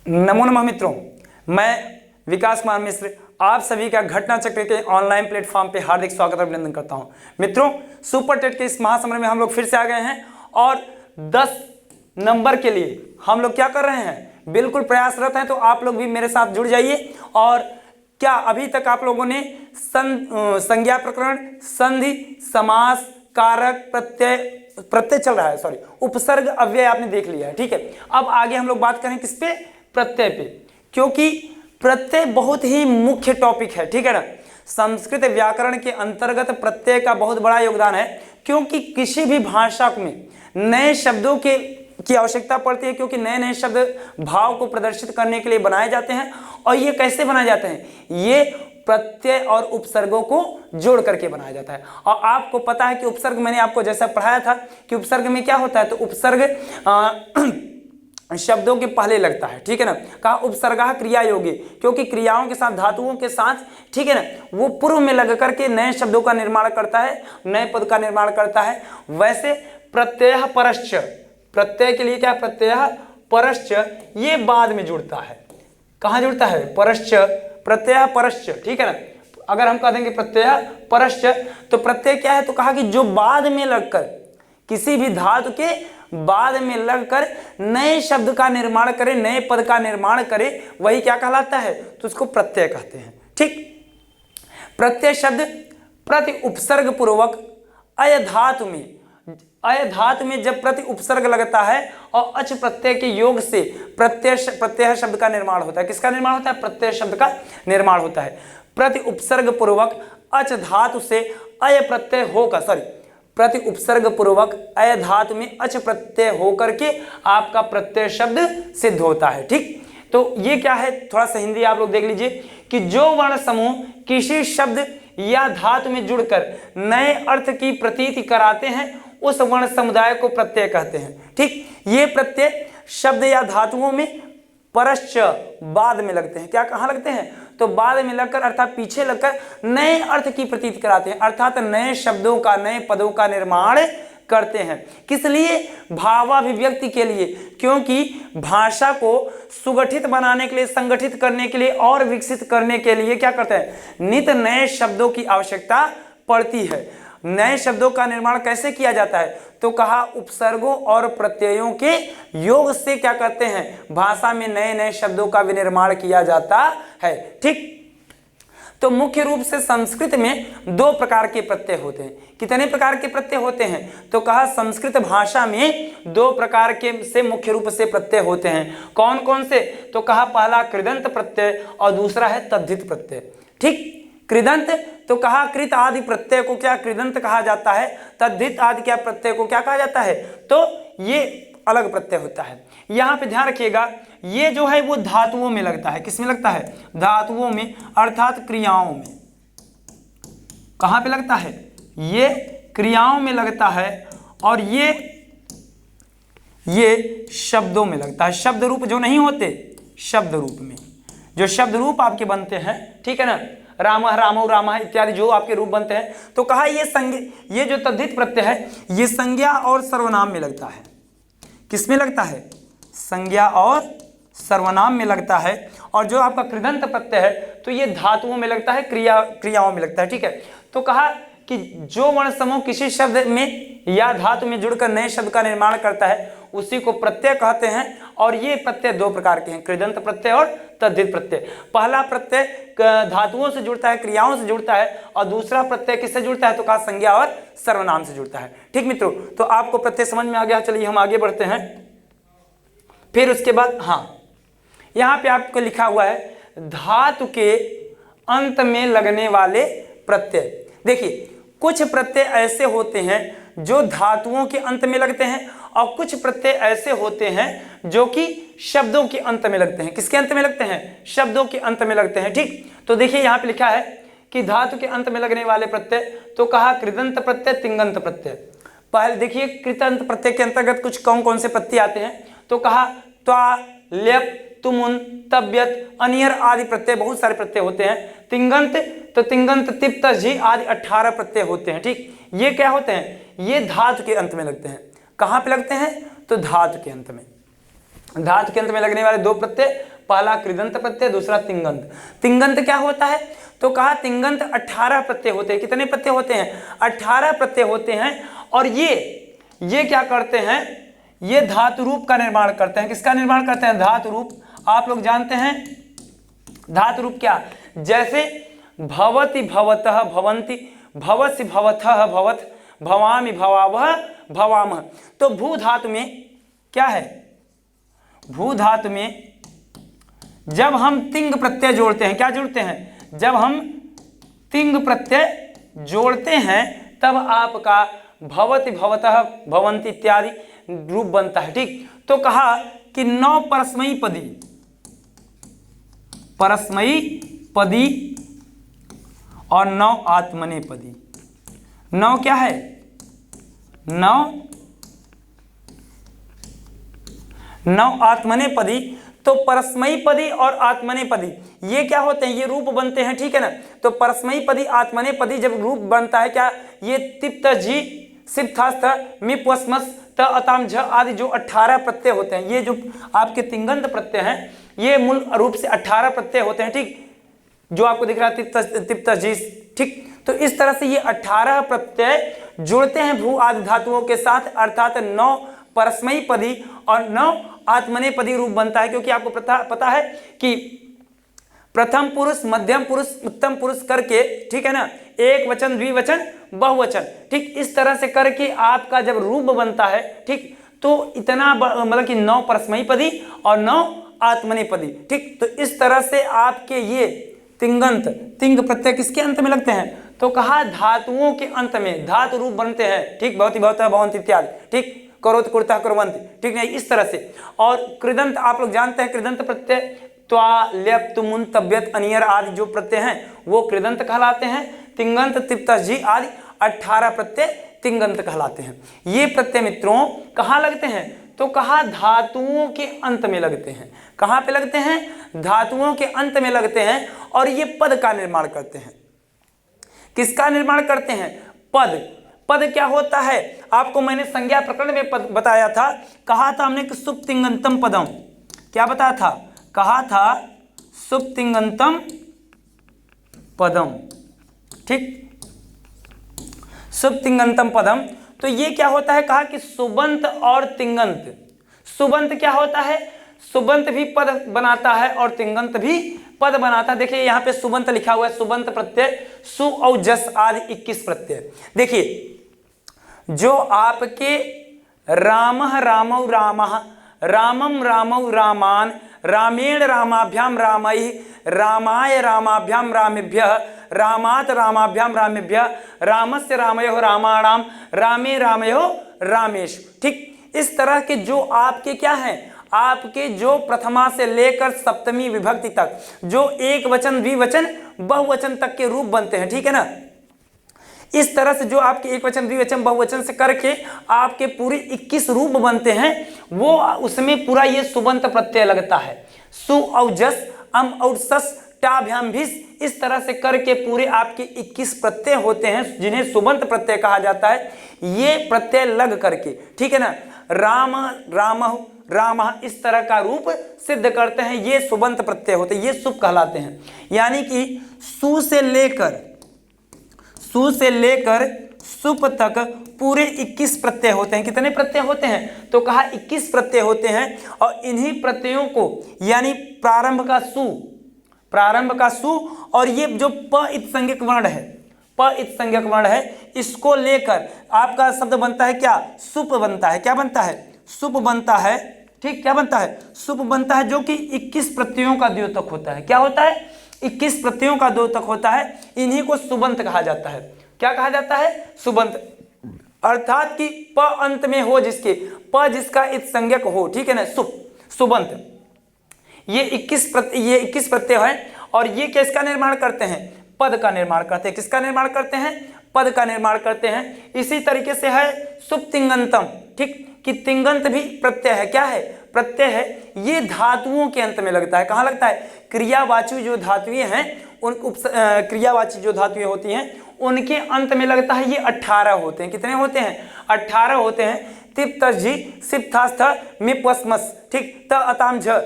नमो नमः मित्रों, मैं विकास कुमार मिश्र आप सभी का घटना चक्र के ऑनलाइन प्लेटफॉर्म पे हार्दिक स्वागत और अभिनंदन करता हूं। मित्रों, सुपर टेट के इस महासमर में हम लोग फिर से आ गए हैं और 10 नंबर के लिए हम लोग क्या कर रहे हैं, बिल्कुल प्रयासरत हैं। तो आप लोग भी मेरे साथ जुड़ जाइए। और क्या अभी तक आप लोगों ने संज्ञा प्रकरण, संधि, समास, कारक, प्रत्यय चल रहा है, सॉरी उपसर्ग, अव्यय आपने देख लिया है, ठीक है। अब आगे हम लोग बात करें किस पे, प्रत्यय पे, क्योंकि प्रत्यय बहुत ही मुख्य टॉपिक है, ठीक है ना। संस्कृत व्याकरण के अंतर्गत प्रत्यय का बहुत बड़ा योगदान है, क्योंकि किसी भी भाषा में नए शब्दों की आवश्यकता पड़ती है, क्योंकि नए नए शब्द भाव को प्रदर्शित करने के लिए बनाए जाते हैं। और ये कैसे बनाए जाते हैं, ये प्रत्यय और उपसर्गों को जोड़ करके बनाया जाता है। और आपको पता है कि उपसर्ग, मैंने आपको जैसा पढ़ाया था कि उपसर्ग में क्या होता है, तो उपसर्ग शब्दों के पहले लगता है, ठीक है ना। कहा उपसर्गा क्रिया योगी, क्योंकि क्रियाओं के साथ, धातुओं के साथ, ठीक है ना, वो पूर्व में लग करके नए शब्दों का निर्माण करता है, नए पद का निर्माण करता है। वैसे प्रत्यय परश्च, प्रत्यय के लिए क्या, प्रत्यय परश्च, ये बाद में जुड़ता है। कहाँ जुड़ता है, परश्च, प्रत्यय परश्च, ठीक है ना। अगर हम कह देंगे प्रत्यय परश्च, तो प्रत्यय क्या है, तो कहा कि जो बाद में लगकर, किसी भी धातु के बाद में लगकर नए शब्द का निर्माण करे, नए पद का निर्माण करे, वही क्या कहलाता है, तो उसको प्रत्यय कहते हैं, ठीक। प्रत्यय शब्द प्रति उपसर्ग पूर्वक अय धातु में जब प्रति उपसर्ग लगता है और अच प्रत्यय के योग से प्रत्यय शब्द का निर्माण होता है। किसका निर्माण होता है, प्रत्यय शब्द का निर्माण होता है। प्रति उपसर्ग पूर्वक अच धातु से अय प्रत्यय होकर, सॉरी प्रति उपसर्ग पूर्वक अय धातु में अच प्रत्यय होकर के आपका प्रत्यय शब्द सिद्ध होता है, ठीक। तो ये क्या है, थोड़ा सा हिंदी आप लोग देख लीजिए कि जो वर्ण समूह किसी शब्द या धातु में जुड़कर नए अर्थ की प्रतीति कराते हैं, उस वर्ण समुदाय को प्रत्यय कहते हैं, ठीक। ये प्रत्यय शब्द या धातुओं में परश्च, बाद में लगते हैं। क्या, कहाँ लगते हैं, तो बाद में लगकर, अर्थात पीछे लगकर नए अर्थ की प्रतीति कराते हैं, अर्थात नए शब्दों का, नए पदों का निर्माण करते हैं। किस लिए, भावाभिव्यक्ति के लिए, क्योंकि भाषा को सुगठित बनाने के लिए, संगठित करने के लिए और विकसित करने के लिए क्या करते हैं, नित्य नए शब्दों की आवश्यकता पड़ती है। नए शब्दों का निर्माण कैसे किया जाता है, तो कहा उपसर्गों और प्रत्ययों के योग से क्या करते हैं, भाषा में नए नए शब्दों का विनिर्माण किया जाता है, ठीक। तो मुख्य रूप से संस्कृत में 2 प्रकार के प्रत्यय होते हैं। कितने प्रकार के प्रत्यय होते हैं, तो कहा संस्कृत भाषा में 2 प्रकार के से मुख्य रूप से प्रत्यय होते हैं। कौन कौन से, तो कहा पहला कृदंत प्रत्यय और दूसरा है तद्धित प्रत्यय, ठीक। कृदंत, तो कहा कृत आदि प्रत्यय को क्या कृदंत कहा जाता है, तद्धित आदि क्या प्रत्यय को क्या कहा जाता है, तो ये अलग प्रत्यय होता है। यहाँ पे ध्यान रखिएगा, ये जो है वो धातुओं में लगता है। किसमें लगता है, धातुओं में, अर्थात क्रियाओं में। कहाँ पे लगता है, ये क्रियाओं में लगता है, और ये शब्दों में लगता है। शब्द रूप जो नहीं होते, शब्द रूप में जो शब्द रूप आपके बनते हैं, ठीक है ना, राम रामो रामा इत्यादि जो आपके रूप बनते हैं, तो कहा ये जो तद्धित प्रत्यय है, ये संज्ञा और सर्वनाम में लगता है। किसमें लगता है, संज्ञा और सर्वनाम में लगता है। और जो आपका कृदंत प्रत्यय है, तो ये धातुओं में लगता है, क्रियाओं में लगता है, ठीक है। तो कहा कि जो वर्ण समूह किसी शब्द में या धातु में जुड़कर नए शब्द का निर्माण करता है, उसी को प्रत्यय कहते हैं। और ये प्रत्यय 2 प्रकार के हैं, कृदंत प्रत्यय और तद्धित प्रत्यय। पहला प्रत्यय धातुओं से जुड़ता है, क्रियाओं से जुड़ता है, और दूसरा प्रत्यय किससे जुड़ता है, तो कहा संज्ञा और सर्वनाम से जुड़ता है, ठीक मित्रों। तो आपको प्रत्यय समझ में आ गया। चलिए हम आगे बढ़ते हैं। फिर उसके बाद, हाँ, यहाँ पे आपको लिखा हुआ है धातु के अंत में लगने वाले प्रत्यय। देखिए, कुछ प्रत्यय ऐसे होते हैं जो धातुओं के अंत में लगते हैं, और कुछ प्रत्यय ऐसे होते हैं जो कि शब्दों के अंत में लगते हैं। किसके अंत में लगते हैं, शब्दों के अंत में लगते हैं, ठीक। तो देखिए यहाँ पे लिखा है कि धातु के अंत में लगने वाले प्रत्यय, तो कहा कृदंत प्रत्यय, तिंगंत प्रत्यय। पहले देखिए कृदंत प्रत्यय के अंतर्गत कुछ कौन कौन से प्रत्यय आते हैं, तो कहा त्वा, ल्यप, तुमुन, तब्यत, अनियर आदि प्रत्यय, बहुत सारे प्रत्यय होते हैं। तिंगंत, तो तिंगंत, तिप्त, झी आदि 18 प्रत्यय होते हैं, ठीक। ये क्या होते हैं, ये धातु के अंत में लगते हैं। कहाँ पे लगते हैं, तो धातु के अंत में। धातु के अंत में लगने वाले दो प्रत्यय, पहला कृदंत प्रत्यय, दूसरा तिंगंत। तिंगंत क्या होता है? तो कहा तिंगंत 18 प्रत्यय होते हैं। कितने प्रत्यय होते हैं? 18 प्रत्यय होते हैं। और ये क्या करते हैं? ये धातु रूप का निर्माण करते हैं। किसका निर्माण करते हैं? धातु रूप। आप लोग जानते हैं धातु रूप क्या? जैसे भवति भवतः भवन्ति, भवसि भवथः भवत्, भवामि भवावः भवामः। तो भू धातु में क्या है? भू धातु में जब हम तिंग प्रत्यय जोड़ते हैं, क्या जोड़ते हैं? जब हम तिंग प्रत्यय जोड़ते हैं तब आपका भवति भवतः भवन्ति इत्यादि रूप बनता है। ठीक, तो कहा कि 9 परस्मयी पदी, परस्मयी पदी और 9 आत्मनेपदी। 9 क्या है? 9 आत्मनेपदी। तो परस्मयी पदी और आत्मनेपदी ये क्या होते हैं? ये रूप बनते हैं। ठीक है ना? तो परस्मयी पदी आत्मनेपदी जब रूप बनता है, क्या ये तिप्त जी सिप्थास्थ मिप वस्मस त अताम झ आदि जो 18 प्रत्यय होते हैं, ये जो आपके तिंगंत प्रत्यय हैं, ये मूल रूप से 18 प्रत्यय होते हैं। ठीक, जो आपको दिख रहा है तिप्त जी। ठीक, तो इस तरह से ये 18 प्रत्यय जुड़ते हैं भू आदि धातुओं के साथ, अर्थात 9 परस्मयी पदी और 9 आत्मनेपदी रूप बनता है। क्योंकि आपको पता है कि प्रथम पुरुष, मध्यम पुरुष, उत्तम पुरुष करके, ठीक है ना, एक वचन, द्विवचन, बहुवचन, ठीक इस तरह से करके आपका जब रूप बनता है, ठीक, तो इतना मतलब कि 9 परस्मयी पदी और 9 आत्मनेपदी। ठीक, तो इस तरह से आपके ये तिंगंत, तिंग प्रत्यय किसके अंत में लगते हैं? तो कहा धातुओं के अंत में धातु रूप बनते हैं। ठीक, भवति भवतः भवन्ति इत्यादि। ठीक, करोति कुर्तः कुर्वन्ति। ठीक है, इस तरह से। और कृदंत आप लोग जानते हैं, कृदंत प्रत्यय त्वा, ल्यप, तुमुन, तब्यत, अनियर आदि जो प्रत्यय हैं वो कृदंत कहलाते हैं। तिंगंत, तिप्त जी आदि 18 प्रत्यय तिंगंत कहलाते हैं। ये प्रत्यय मित्रों कहाँ लगते हैं? तो कहा धातुओं के अंत में लगते हैं। कहाँ पे लगते हैं? धातुओं के अंत में लगते हैं। और ये पद का निर्माण करते हैं। किसका निर्माण करते हैं? पद। पद क्या होता है? आपको मैंने संज्ञा प्रकरण में पद बताया था, कहा था हमने कि सुप्तिंगंतम पदम। क्या बताया था? कहा था सुप्तिंगंतम पदम। ठीक, सुप्तिंगंतम पदम। तो ये क्या होता है? कहा कि सुबंत और तिंगंत। सुबंत क्या होता है? सुबंत भी पद बनाता है और तिंगंत भी पद बनाता है। देखिए यहाँ पे सुबंत लिखा हुआ है, सुबंत प्रत्यय सु और जस आदि 21 प्रत्यय। देखिए जो आपके रामः रामौ रामः, रामम रामौ रामान, रामेण रामाभ्याम रामैः, रामाय रामाभ्याम रामेभ्यः, रामात रामाभ्याम रामेभ्यः, रामस्य रामयोः रामाणाम, रामे रामयोः रामेषु। ठीक, इस तरह के जो आपके क्या हैं, आपके जो प्रथमा से लेकर सप्तमी विभक्ति तक जो एक वचन, द्विवचन, बहुवचन तक के रूप बनते हैं। ठीक है ना? इस तरह से जो आपके एक वचन, द्विवचन, बहुवचन से करके आपके पूरे 21 रूप बनते हैं, वो उसमें पूरा ये सुबंत प्रत्यय लगता है। सु और जस, अम और सस, टाभ्याम भिस, इस तरह से करके पूरे आपके 21 प्रत्यय होते हैं जिन्हें सुबंत प्रत्यय कहा जाता है। ये प्रत्यय लग करके, ठीक है ना, राम रामः रामः इस तरह का रूप सिद्ध करते हैं। ये सुबंत प्रत्यय होते हैं, ये सुप कहलाते हैं। यानी कि सु से लेकर सुप तक पूरे 21 प्रत्यय होते हैं। कितने प्रत्यय होते हैं? तो कहा 21 प्रत्यय होते हैं। और इन्हीं प्रत्ययों को यानी प्रारंभ का सु और ये जो प इत संज्ञक वर्ण है, प इत संज्ञक वर्ण है, इसको लेकर आपका शब्द बनता है क्या? सुप बनता है। क्या बनता है? सुप बनता है। ठीक, क्या बनता है? सुप बनता है, जो कि 21 प्रत्ययों का द्योतक होता है। क्या होता है? 21 प्रत्ययों का द्योतक होता है। इन्हीं को सुबंत कहा जाता है। क्या कहा जाता है? सुबंत। अर्थात कि प अंत में हो जिसके, प जिसका इत संज्ञक हो, ठीक है ना, सुप, सुबंत। ये 21 प्रत्यय है। और ये किसका निर्माण करते हैं? पद का निर्माण करते हैं। किसका निर्माण करते हैं? पद का निर्माण करते हैं। इसी तरीके से है सुप्तिंगंतम। ठीक, कि तिंगंत भी प्रत्यय है। क्या है? प्रत्यय है। ये धातुओं के अंत में लगता है। कहाँ लगता है? क्रियावाची जो धातुएं हैं, उन क्रियावाची जो धातुएं होती हैं उनके अंत में लगता है। ये 18 होते हैं। कितने होते हैं? 18 होते हैं। तिप तजी सिप थास्थ मिप वस्मस, ठीक, त अताम झ,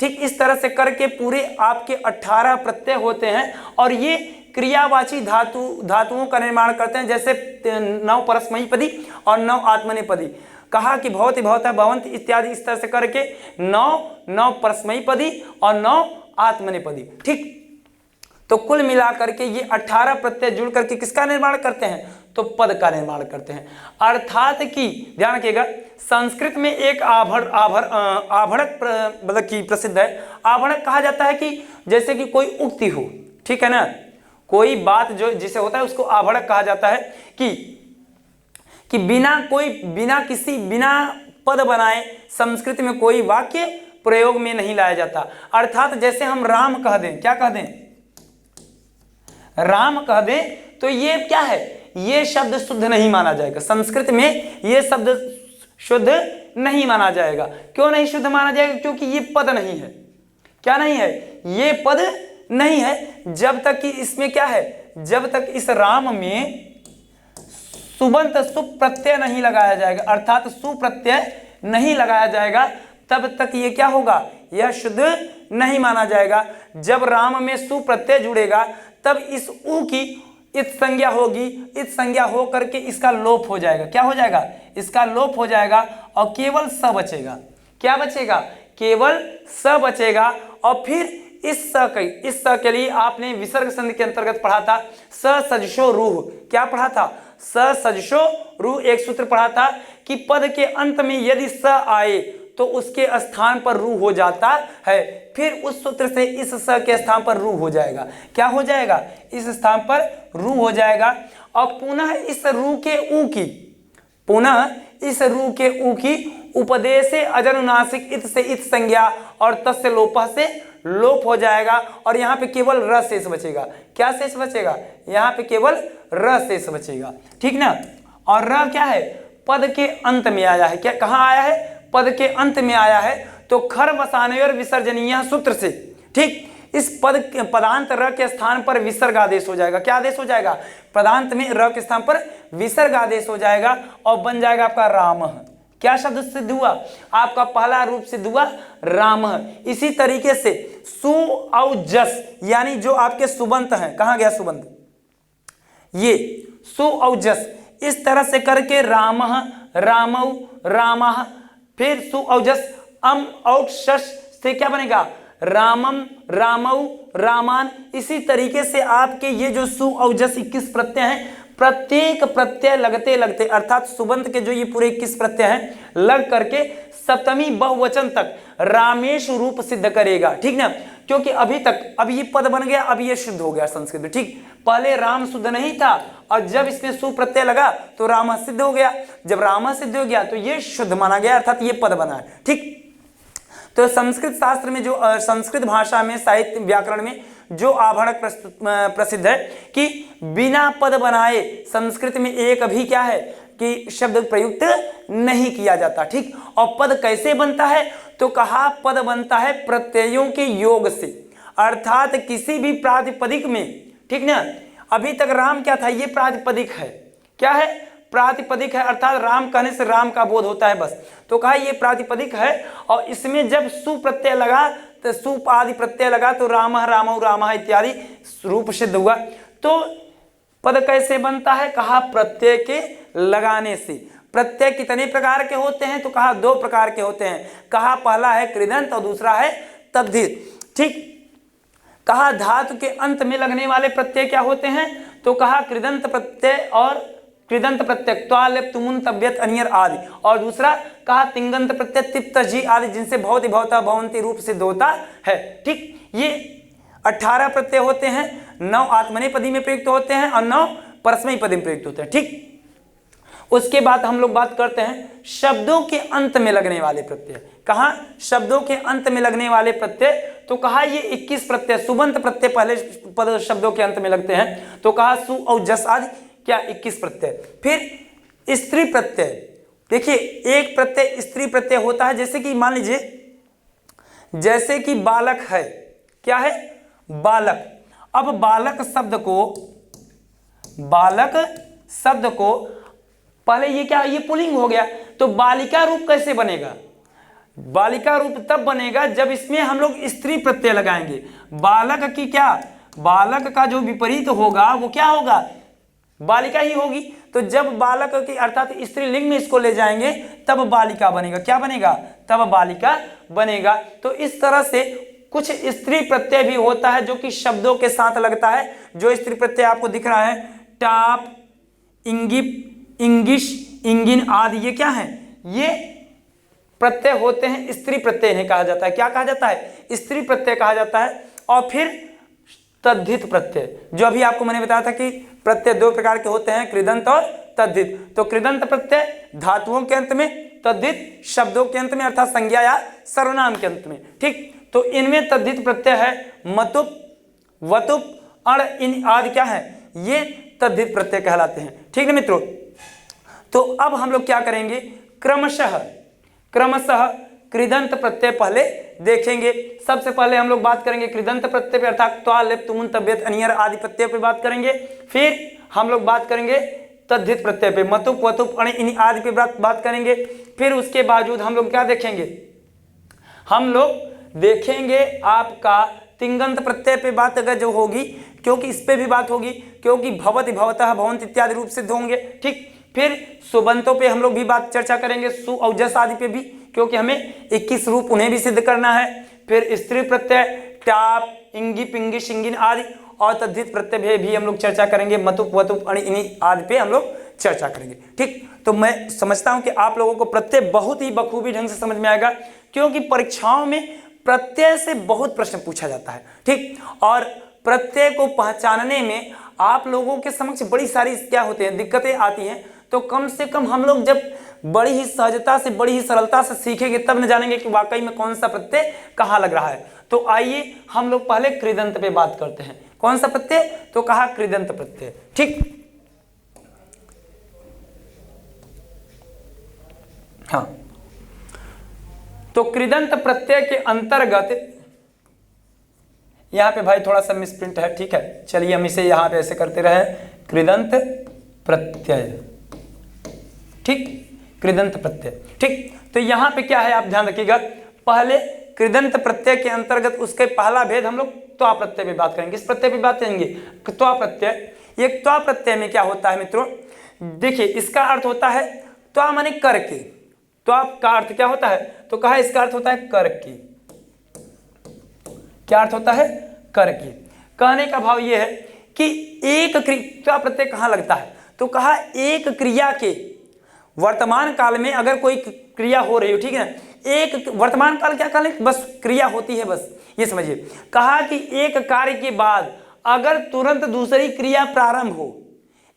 ठीक, इस तरह से करके पूरे आपके 18 प्रत्यय होते हैं और ये क्रियावाची धातुओं का निर्माण करते हैं, जैसे 9 परस्मैपदी और 9 आत्मनेपदी। कहा कि भवति भवतः भवन्ति इत्यादि इस तरह से करके 9 परस्मैपदी और 9 आत्मनेपदी, ठीक। तो कुल मिलाकर के ये 18 प्रत्यय जुड़ करके किसका निर्माण करते हैं, तो पद का निर्माण करते हैं। अर्थात कि ध्यान रखिएगा, संस्कृत में एक आभणक मतलब कि प्रसिद्ध है। आभणक कहा जाता है कि जैसे कि कोई उक्ति हो, ठीक है ना, कोई बात जो जिसे होता है उसको आभणक कहा जाता है कि बिना पद बनाए संस्कृत में कोई वाक्य प्रयोग में नहीं लाया जाता। अर्थात जैसे हम राम कह दें, क्या कह दें, राम कह दें, तो ये क्या है, ये शब्द शुद्ध नहीं माना जाएगा। संस्कृत में ये शब्द शुद्ध नहीं माना जाएगा। क्यों नहीं शुद्ध माना जाएगा, क्योंकि ये पद नहीं है। क्या नहीं है, ये पद नहीं है। जब तक कि इसमें क्या है, जब तक इस राम में सुबंत सुप्रत्यय नहीं लगाया जाएगा, अर्थात सुप्रत्यय नहीं लगाया जाएगा, तब तक ये क्या होगा, यह शुद्ध नहीं माना जाएगा। जब राम में सुप्रत्यय जुड़ेगा तब इस उ की इत संज्ञा होगी, इत संज्ञा हो करके इसका लोप हो जाएगा। क्या हो जाएगा, इसका लोप हो जाएगा और केवल स बचेगा। क्या बचेगा, केवल स बचेगा। और फिर इस स के लिए आपने विसर्ग संधि के अंतर्गत पढ़ा था, स सजशो रूह। क्या पढ़ा था, स सजशो रूह, एक सूत्र पढ़ा था कि पद के अंत में यदि स आए तो उसके स्थान पर रू हो जाता है। फिर उस सूत्र से इस स के स्थान पर रू हो जाएगा। क्या हो जाएगा, इस स्थान पर रू हो जाएगा। और पुनः इस रू के ऊ की उपदेशे अजनुनासिक इत से इत संज्ञा और तस्य लोपः से लोप हो जाएगा और यहाँ पे केवल र शेष बचेगा। क्या शेष बचेगा, यहाँ पे केवल र शेष बचेगा, ठीक ना। और र क्या है, पद के अंत में आया है। क्या कहाँ आया है, पद के अंत में आया है। तो खर वसानयोर विसर्जनीय सूत्र से, ठीक, इस पदांत र के स्थान पर विसर्ग आदेश हो जाएगा। क्या आदेश हो जाएगा, पदांत में र के स्थान पर विसर्ग आदेश हो जाएगा और बन जाएगा आपका राम। क्या शब्द सिद्ध हुआ, आपका पहला रूप सिद्ध हुआ राम। इसी तरीके से सु औ जस, यानी जो आपके सुबंत हैं, कहाँ गया सुबंत, ये सु औ जस, इस तरह से करके राम, रामौ, रामः, फिर सु औ जस अम औ शश से क्या बनेगा, रामम, रामौ, रामान। इसी तरीके से आपके ये जो सु औ जस 21 प्रत्यय हैं, प्रत्येक प्रत्यय लगते लगते, अर्थात सुबंत के जो ये पूरे 21 प्रत्यय हैं, लग करके सप्तमी बहुवचन तक रामेश रूप सिद्ध करेगा, ठीक ना। क्योंकि अभी तक, अब ये पद बन गया, अब ये शुद्ध हो गया संस्कृत में, ठीक। पहले राम शुद्ध नहीं था और जब इसमें सु प्रत्यय लगा तो राम सिद्ध हो गया। जब राम सिद्ध हो गया तो ये शुद्ध माना गया, अर्थात ये पद बना है, ठीक। तो संस्कृत शास्त्र में जो संस्कृत भाषा में साहित्य व्याकरण में जो आभणक प्रसिद्ध है कि बिना पद बनाए संस्कृत में एक भी क्या है कि शब्द प्रयुक्त नहीं किया जाता, ठीक। और पद कैसे बनता है, तो कहा पद बनता है प्रत्ययों के योग से, अर्थात किसी भी प्रातिपदिक में, ठीक ना। अभी तक राम क्या था, ये प्रातिपदिक है। क्या है, प्रातिपदिक है, अर्थात राम कहने से राम का बोध होता है बस। तो कहा ये प्रातिपदिक है और इसमें जब सु प्रत्यय लगा तो सु आदि प्रत्यय लगा तो राम, रामौ, रामः इत्यादि रूप सिद्ध हुआ। तो पद कैसे बनता है, कहा प्रत्यय के लगाने से। प्रत्यय कितने प्रकार के होते हैं, तो कहा 2 प्रकार के होते हैं। कहा पहला है कृदंत और दूसरा है तद्धित, ठीक। कहा धातु के अंत में लगने वाले प्रत्यय क्या होते हैं, तो कहा कृदंत प्रत्यय और कृदंत प्रत्यय त्वालेप तुमुन तब्यत अनियर आदि, और दूसरा कहा तिंगंत प्रत्यय तिप तजी आदि, जिनसे भवति भवता भवंती रूप सिद्ध होता है, ठीक। ये 18 प्रत्यय होते हैं, 9 आत्मनेपदी में प्रयुक्त होते हैं और 9 परस्मैपदी में प्रयुक्त होते हैं, ठीक। उसके बाद हम लोग बात करते हैं शब्दों के अंत में लगने वाले प्रत्यय। कहा शब्दों के अंत में लगने वाले प्रत्यय, तो कहा ये 21 प्रत्यय, सुबंत प्रत्यय पहले पद शब्दों के अंत में लगते हैं, तो कहा सु और जस आदि क्या 21 प्रत्यय। फिर स्त्री प्रत्यय, देखिए एक प्रत्यय स्त्री प्रत्यय होता है, जैसे कि मान लीजिए, जैसे कि बालक है, क्या है, बालक। अब बालक शब्द को पहले ये क्या, ये पुल्लिंग हो गया, तो बालिका रूप कैसे बनेगा? बालिका रूप तब बनेगा जब इसमें हम लोग स्त्री प्रत्यय लगाएंगे। बालक की क्या, बालक का जो विपरीत होगा वो क्या होगा, बालिका ही होगी। तो जब बालक की अर्थात स्त्रीलिंग में इसको ले जाएंगे तब बालिका बनेगा। क्या बनेगा? तब बालिका बनेगा। तो इस तरह से कुछ स्त्री प्रत्यय भी होता है जो कि शब्दों के साथ लगता है। जो स्त्री प्रत्यय आपको दिख रहा है, टाप, इंगिप, इंगिश, इंगिन आदि, ये क्या है? ये प्रत्यय होते हैं, स्त्री प्रत्यय इन्हें कहा जाता है। क्या कहा जाता है? स्त्री प्रत्यय कहा जाता है। और फिर तद्धित प्रत्यय, जो अभी आपको मैंने बताया था कि प्रत्यय दो प्रकार के होते हैं, कृदंत और तद्धित। तो कृदंत प्रत्यय धातुओं के अंत में, तद्धित शब्दों के अंत में अर्थात संज्ञा या सर्वनाम के अंत में। ठीक, तो इनमें तद्धित प्रत्यय है मतुप, वतुप, अण, इन आदि क्या है, ये तद्धित प्रत्यय कहलाते हैं। ठीक है मित्रों, तो अब हम लोग क्या करेंगे, क्रमशः कृदंत प्रत्यय पहले देखेंगे। सबसे पहले हम लोग बात करेंगे कृदंत प्रत्यय पे, अर्थात त्वा, लेप, तुमुन, तब्यत, अनियर आदि प्रत्यय पे बात करेंगे। फिर हम लोग बात करेंगे तद्धित प्रत्यय पे, मतुप, वतुप, अण, इन आदि पे बात करेंगे। फिर उसके बावजूद हम लोग क्या देखेंगे, हम लोग देखेंगे आपका तिङन्त प्रत्यय पे बात अगर जो होगी, क्योंकि इस पे भी बात होगी, क्योंकि भवति, भवतः, भवन्त इत्यादि रूप सिद्ध होंगे। ठीक, फिर सुबंतों पे हम लोग भी बात चर्चा करेंगे, सु और जस आदि पे भी, क्योंकि हमें 21 रूप उन्हें भी सिद्ध करना है। फिर स्त्री प्रत्यय टाप, इंगी, पिंगी, शिंगिन आदि, और तद्धित प्रत्यय पे भी हम लोग चर्चा करेंगे, मतुप, वतुप, अणि, इनि आदि पे हम लोग चर्चा करेंगे। ठीक, तो मैं समझता हूं कि आप लोगों को प्रत्यय बहुत ही बखूबी ढंग से समझ में आएगा, क्योंकि परीक्षाओं में प्रत्यय से बहुत प्रश्न पूछा जाता है। ठीक, और प्रत्यय को पहचानने में आप लोगों के समक्ष बड़ी सारी क्या होते हैं, दिक्कतें आती हैं। तो कम से कम हम लोग जब बड़ी ही सहजता से, बड़ी ही सरलता से सीखेंगे तब न जानेंगे कि वाकई में कौन सा प्रत्यय कहाँ लग रहा है। तो आइए हम लोग पहले कृदंत पे बात करते हैं। कौन सा प्रत्यय? तो कहा कृदंत प्रत्यय। ठीक, हाँ, तो कृदंत प्रत्यय के अंतर्गत यहां पे भाई थोड़ा सा मिसप्रिंट है। ठीक है, चलिए हम इसे यहां पे ऐसे करते रहे, कृदंत प्रत्यय। ठीक, कृदंत प्रत्यय। ठीक, तो यहां पे क्या है आप ध्यान रखिएगा, पहले कृदंत प्रत्यय के अंतर्गत उसके पहला भेद हम लोग त्वा प्रत्यय पे बात करेंगे। इस प्रत्यय पे बात करेंगे त्वा प्रत्यय। ये त्वा प्रत्यय में क्या होता है मित्रों, देखिए इसका अर्थ होता है त्वा माने करके। त्वा का अर्थ क्या होता है? तो कहा इसका अर्थ होता है करके। क्या अर्थ होता है? करके। कहने का भाव ये है कि एक त्वा प्रत्यय कहां लगता है? तो कहा एक क्रिया के वर्तमान काल में अगर कोई क्रिया हो रही हो, ठीक है ना, एक वर्तमान काल क्या काल है, बस क्रिया होती है, बस ये समझिए। कहा कि एक कार्य के बाद अगर तुरंत दूसरी क्रिया प्रारंभ हो,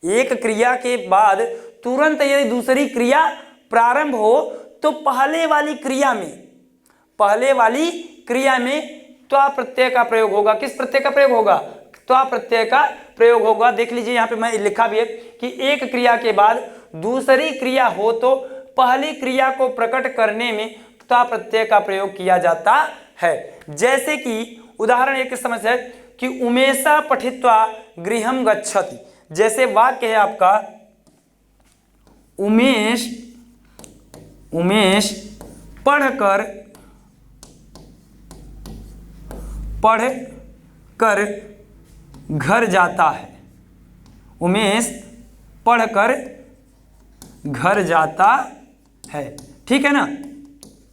एक क्रिया के बाद तुरंत यदि दूसरी क्रिया प्रारंभ हो, तो पहले वाली क्रिया में त्वा प्रत्यय का प्रयोग होगा। किस प्रत्यय का प्रयोग होगा? त्वा प्रत्यय का प्रयोग होगा। देख लीजिए यहाँ पे मैं लिखा भी है कि एक क्रिया के बाद दूसरी क्रिया हो तो पहली क्रिया को प्रकट करने में त्वा प्रत्यय का प्रयोग किया जाता है। जैसे कि उदाहरण एक समझ है कि उमेशा पठित्वा गृहं गच्छति। जैसे वाक्य है आपका, उमेश पढ़कर घर जाता है। उमेश पढ़कर घर जाता है। ठीक है ना?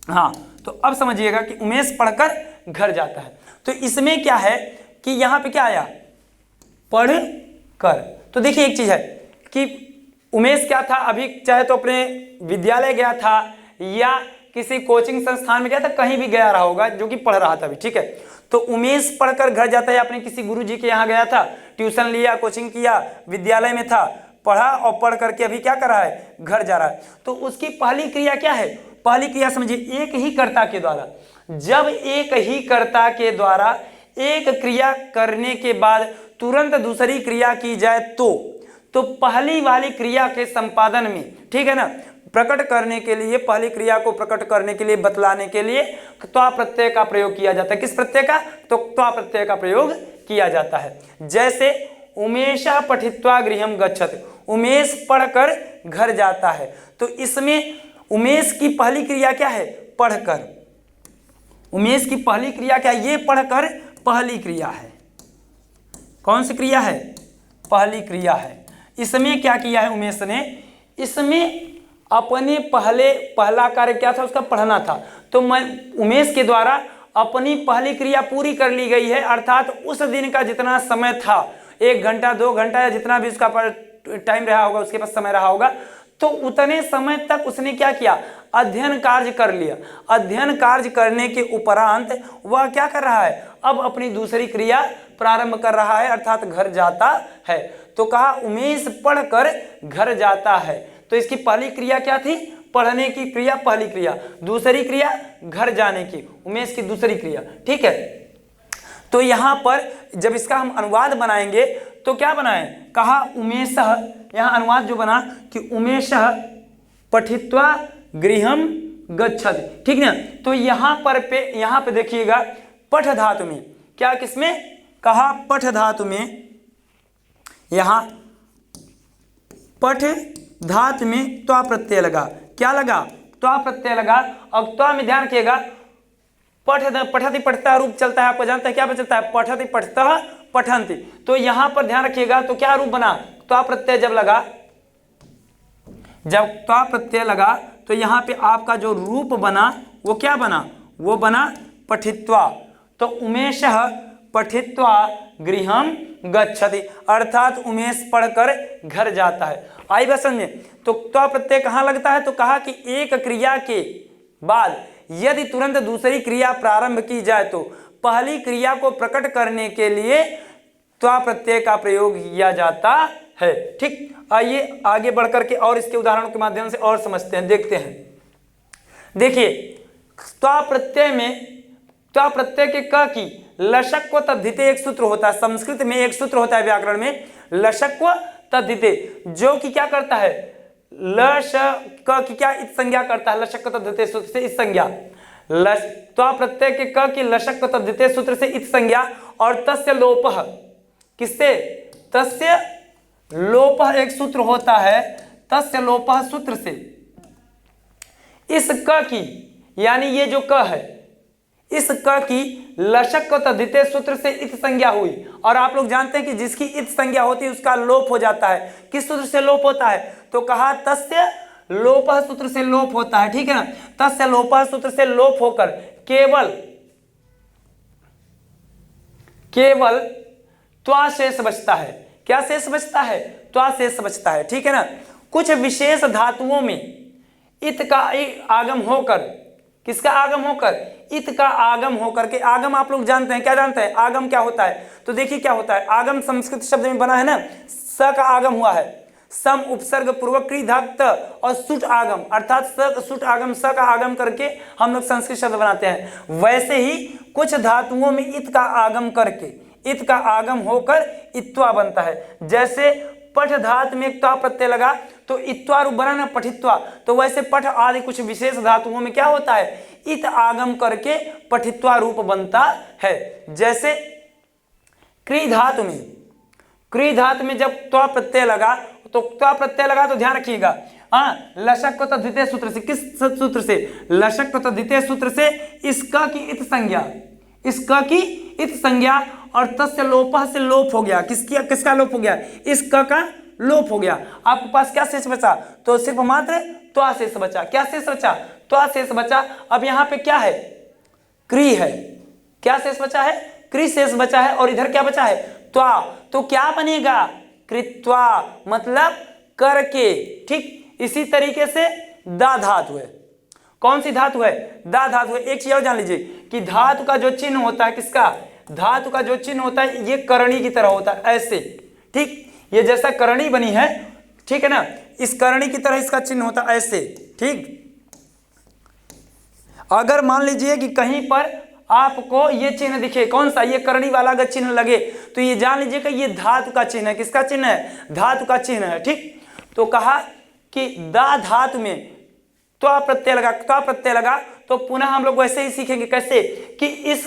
हाँ, तो अब समझिएगा कि उमेश पढ़कर घर जाता है। तो इसमें क्या है कि यहां पे क्या आया? पढ़ कर। तो देखिए एक चीज है कि उमेश क्या था, अभी चाहे तो अपने विद्यालय गया था या किसी कोचिंग संस्थान में गया था, कहीं भी गया रहा होगा जो कि पढ़ रहा था अभी। ठीक है, तो उमेश पढ़कर घर जाता है, अपने किसी गुरुजी के यहाँ गया था, ट्यूशन लिया, कोचिंग किया, विद्यालय में था, पढ़ा और पढ़ करके अभी क्या कर रहा है? घर जा रहा है। तो उसकी पहली क्रिया क्या है? पहली क्रिया समझिए, एक ही कर्ता के द्वारा। जब एक ही कर्ता के द्वारा एक क्रिया करने के बाद तुरंत दूसरी क्रिया की जाए तो पहली वाली क्रिया के संपादन में, ठीक है ना, प्रकट करने के लिए, पहली क्रिया को प्रकट करने के लिए, बतलाने के लिए त्वा प्रत्यय का प्रयोग किया जाता है। किस प्रत्यय का? तो त्वा प्रत्यय का प्रयोग किया जाता है। जैसे उमेशा पठित्वा गृहं गच्छति, उमेश पढ़कर घर जाता है। तो इसमें उमेश की पहली क्रिया क्या है? पढ़कर। उमेश की पहली क्रिया क्या है? ये पढ़कर पहली क्रिया है। कौन सी क्रिया है? पहली क्रिया है। इसमें क्या किया है उमेश ने? इसमें अपने पहला कार्य क्या था? उसका पढ़ना था। तो उमेश के द्वारा अपनी पहली क्रिया पूरी कर ली गई है, अर्थात उस दिन का जितना समय था, 1 घंटा 2 घंटा या जितना भी उसका टाइम रहा होगा, उसके पास समय रहा होगा, तो उतने समय तक उसने क्या किया? अध्ययन कार्य कर लिया। अध्ययन कार्य करने के उपरांत वह क्या कर रहा है? अब अपनी दूसरी क्रिया प्रारंभ कर रहा है, अर्थात घर जाता है। तो कहा उमेश पढ़कर घर जाता है। तो इसकी पहली क्रिया क्या थी? पढ़ने की क्रिया पहली क्रिया, दूसरी क्रिया घर जाने की, उमेश की दूसरी क्रिया। ठीक है, तो यहां पर जब इसका हम अनुवाद बनाएंगे तो क्या बनाएं? कहा उमेशः, यहां अनुवाद जो बना कि उमेशः पठित्वा गृहं गच्छति। ठीक ना? तो यहां पे देखिएगा पठ धातु में क्या, किसमें? कहा पठ धातु में, यहां पठ धातु में त्वा प्रत्यय लगा। क्या लगा? त्वा प्रत्यय लगा। अब त्वा में ध्यान रखिएगा, पठति पठता रूप चलता है, आपको जानते हैं क्या चलता है? पठति पठतः पठन्ति। तो यहां पर ध्यान रखिएगा, तो क्या रूप बना? त्वा प्रत्यय जब त्वा प्रत्यय लगा तो यहां पे आपका जो रूप बना वो क्या बना? वो बना पठित्वा। तो उमेशः पठित्वा गृहं गच्छति, अर्थात उमेश पढ़कर घर जाता है। आई बात समझे? तो त्वा प्रत्यय कहाँ लगता है? तो कहा कि एक क्रिया के बाद यदि तुरंत दूसरी क्रिया प्रारंभ की जाए तो पहली क्रिया को प्रकट करने के लिए त्वा प्रत्यय का प्रयोग किया जाता है। ठीक, आइए आगे बढ़कर के और इसके उदाहरणों के माध्यम से और समझते हैं, देखते हैं। देखिए त्वा प्रत्यय में, त्वा प्रत्यय के क की लशक्व तद्धिते एक सूत्र होता है। संस्कृत में एक सूत्र होता है व्याकरण में, लशक्व तद्धिते, जो कि क्या करता है? लश क की क्या इत संज्ञा करता है? लशक्व तद्धिते सूत्र से इत संज्ञा। त्वा प्रत्यय के क की लशक्व तद्धिते सूत्र से इत संज्ञा, और तस्य लोपः, किससे? तस्य लोपः एक सूत्र होता है, तस्य लोपः सूत्र से इस क की, यानी ये जो क है, इस क की लशक्व तद्धिते सूत्र से इत संज्ञा हुई। और आप लोग जानते हैं कि जिसकी इत संज्ञा होती है उसका लोप हो जाता है। किस सूत्र से लोप होता है? तो कहा तस्य लोपः सूत्र से लोप होता है। ठीक है ना? तस्य लोपः सूत्र से लोप होकर केवल त्वा शेष बचता है। क्या शेष बचता है? त्वा शेष बचता है। ठीक है ना? कुछ विशेष धातुओं में इत का आगम होकर, किसका आगम होकर? इत का आगम होकर के, आगम आप लोग जानते हैं, क्या जानते हैं आगम क्या होता है? तो देखिए क्या होता है आगम, संस्कृत शब्द में बना है ना, स का आगम हुआ है, सम उपसर्ग पूर्वक क्री धातु और सुट आगम, अर्थात स सुट आगम, स का आगम करके हम लोग संस्कृत शब्द बनाते हैं। वैसे ही कुछ धातुओं में इत का आगम करके, इत का आगम होकर इत्वा बनता है। जैसे पठ धातु में त्वा प्रत्यय लगा तो इत्वा रूप बना ना, पठित्वा। तो वैसे पठ आदि कुछ विशेष धातुओं में क्या होता है? इत आगम करके पठित्वा रूप बनता है। जैसे क्री धातु में, क्री धातु में जब त्वा प्रत्यय लगा, तो त्वा प्रत्यय लगा तो ध्यान रखिएगा, लशक्व तद्धिते सूत्र से, किस सूत्र से? लशक्व तद्धिते सूत्र से इस क की इत संज्ञा, इस क की इत संज्ञा, और तस्य लोपः से लोप हो गया। किसका लोप हो गया? इस क का लोप हो गया। आपके पास क्या शेष बचा? तो सिर्फ मात्र त्वा शेष बचा। क्या शेष बचा? त्वा शेष बचा। अब यहाँ पे क्या है? क्री है। क्या शेष बचा है? क्री शेष बचा है, और इधर क्या बचा है? त्वा। तो क्या बनेगा? कृत्वा, मतलब करके। ठीक, इसी तरीके से दा धातु है। कौन सी धातु है? दा धातु है। एक चीज और जान लीजिए कि धातु का जो चिन्ह होता है, किसका? धातु का जो चिन्ह होता है ये करणी की तरह होता है, ऐसे। ठीक, ये जैसा करणी बनी है, ठीक है ना, इस करणी की तरह इसका चिन्ह होता है, ऐसे। ठीक, अगर मान लीजिए कि कहीं पर आपको ये चिन्ह दिखे, कौन सा? ये करणी वाला अगर चिन्ह लगे तो ये जान लीजिए कि ये धातु का चिन्ह है। किसका चिन्ह है? धातु का चिन्ह है। ठीक, तो कहा कि दा धातु में त्वा प्रत्यय लगा, त्वा प्रत्यय लगा, तो पुनः हम लोग वैसे ही सीखेंगे। कैसे? कि इस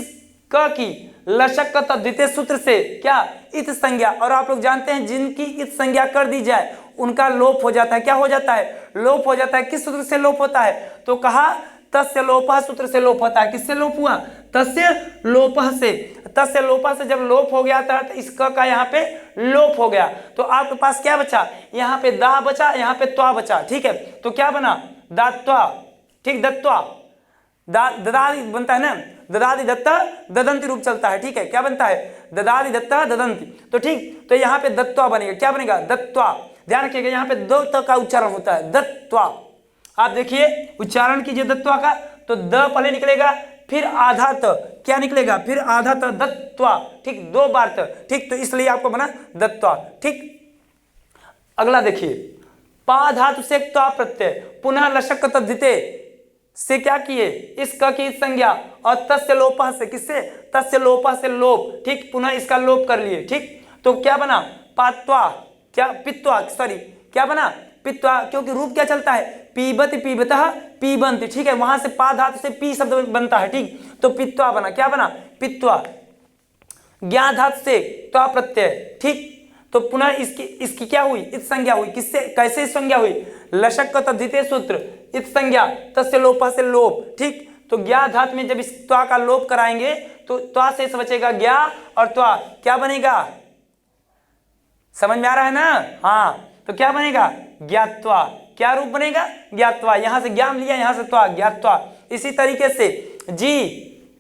क की लशक्व तद्धिते सूत्र से क्या? इत संज्ञा। और आप लोग जानते हैं जिनकी इत संज्ञा कर दी जाए उनका लोप हो जाता है। क्या हो जाता है? लोप हो जाता है। किस सूत्र से लोप होता है? तो कहा तस्य लोपः सूत्र से लोप होता है। किससे लोप हुआ? तस्य लोपः से। तस्य लोपः से जब लोप हो गया था तो इस क का यहाँ पे लोप हो गया, तो आपके पास क्या बचा? यहाँ पे दा बचा, यहाँ पे त्वा बचा। ठीक है, तो क्या बना? दात्वा। ठीक, दत्वा ददादि बनता है ना, ददादि दत्ता ददंती रूप चलता है। ठीक है, क्या बनता है? ददादि दत्ता ददंती। तो ठीक, तो यहाँ पे दत्वा बनेगा। क्या बनेगा? दत्वा। ध्यान रखिएगा यहाँ पे दो त का उच्चारण होता है, दत्वा। आप देखिए उच्चारण कीजिए दत्वा का, तो द पहले निकलेगा, फिर आधा त क्या निकलेगा? फिर आधा त, दत्वा। ठीक, 2 बार त। ठीक, तो इसलिए आपको बना दत्वा। ठीक, अगला देखिए, पा धातु से त्वा प्रत्यय, पुनः लशक तद्धिते से क्या किए? इस क की संज्ञा और तस्य लोपः से, किससे? तस्य लोपः से लोप। ठीक, पुनः इसका लोप कर लिए। ठीक, तो क्या बना? पात्वा। क्या? पित्वा, सॉरी, क्या बना? पित्वा, क्योंकि रूप क्या चलता है? पीबति पीबतः पीबंति। ठीक है, वहां से पा धातु से पी शब्द बनता है। ठीक, तो पित्वा बना। क्या बना? पित्वा। ज्ञा धातु से त्वा प्रत्यय। ठीक, तो पुनः इसकी क्या हुई? इत संज्ञा हुई। किससे? कैसे संज्ञा हुई? लशक का तद्धिते सूत्र, इत संज्ञा, तस्य लोपः से लोप। ठीक, तो ज्ञा धातु में जब इस त्वा का लोप कराएंगे तो त्वा से बचेगा ज्ञा, और त्वा क्या बनेगा? समझ में आ रहा है ना? हाँ, तो क्या बनेगा? ज्ञात्वा। क्या रूप बनेगा? ज्ञात्वा। यहां से ज्ञान लिया, यहां से त्वा, ज्ञात्वा। इसी तरीके से जी,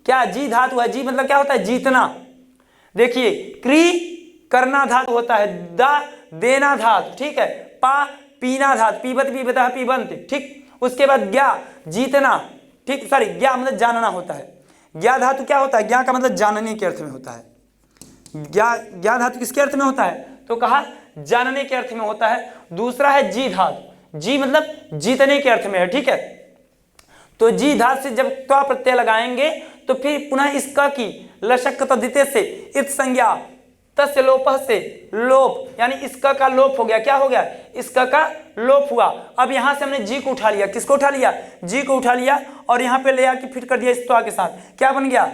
क्या? जी धातु है। जी मतलब क्या होता है? जीतना। देखिए, क्री करना धातु होता है, दा देना धातु। ठीक है, पा पीना धातु, पीबत पीबतः पीबंत। ठीक, उसके बाद ज्ञा जीतना। ठीक, सॉरी, ज्ञा मतलब जानना होता है। ज्ञा धातु क्या होता है? ज्ञा का मतलब जानने के अर्थ में होता है। ज्ञा धातु किसके अर्थ में होता है? तो कहा जानने के अर्थ में होता है। दूसरा है जी धातु, जी मतलब जीतने के अर्थ में है। ठीक है, तो जी धातु से जब त्वा प्रत्यय लगाएंगे तो फिर पुनः इस क की लशक तद्धिते से इत संज्ञा, तस्य लोपः से लोप, यानी इस क का लोप हो गया। क्या हो गया? इस क का लोप हुआ। अब यहां से हमने जी को उठा लिया। किसको उठा लिया? जी को उठा लिया, और यहां पे ले आके फिट कर दिया इस त्वा के साथ। क्या बन गया?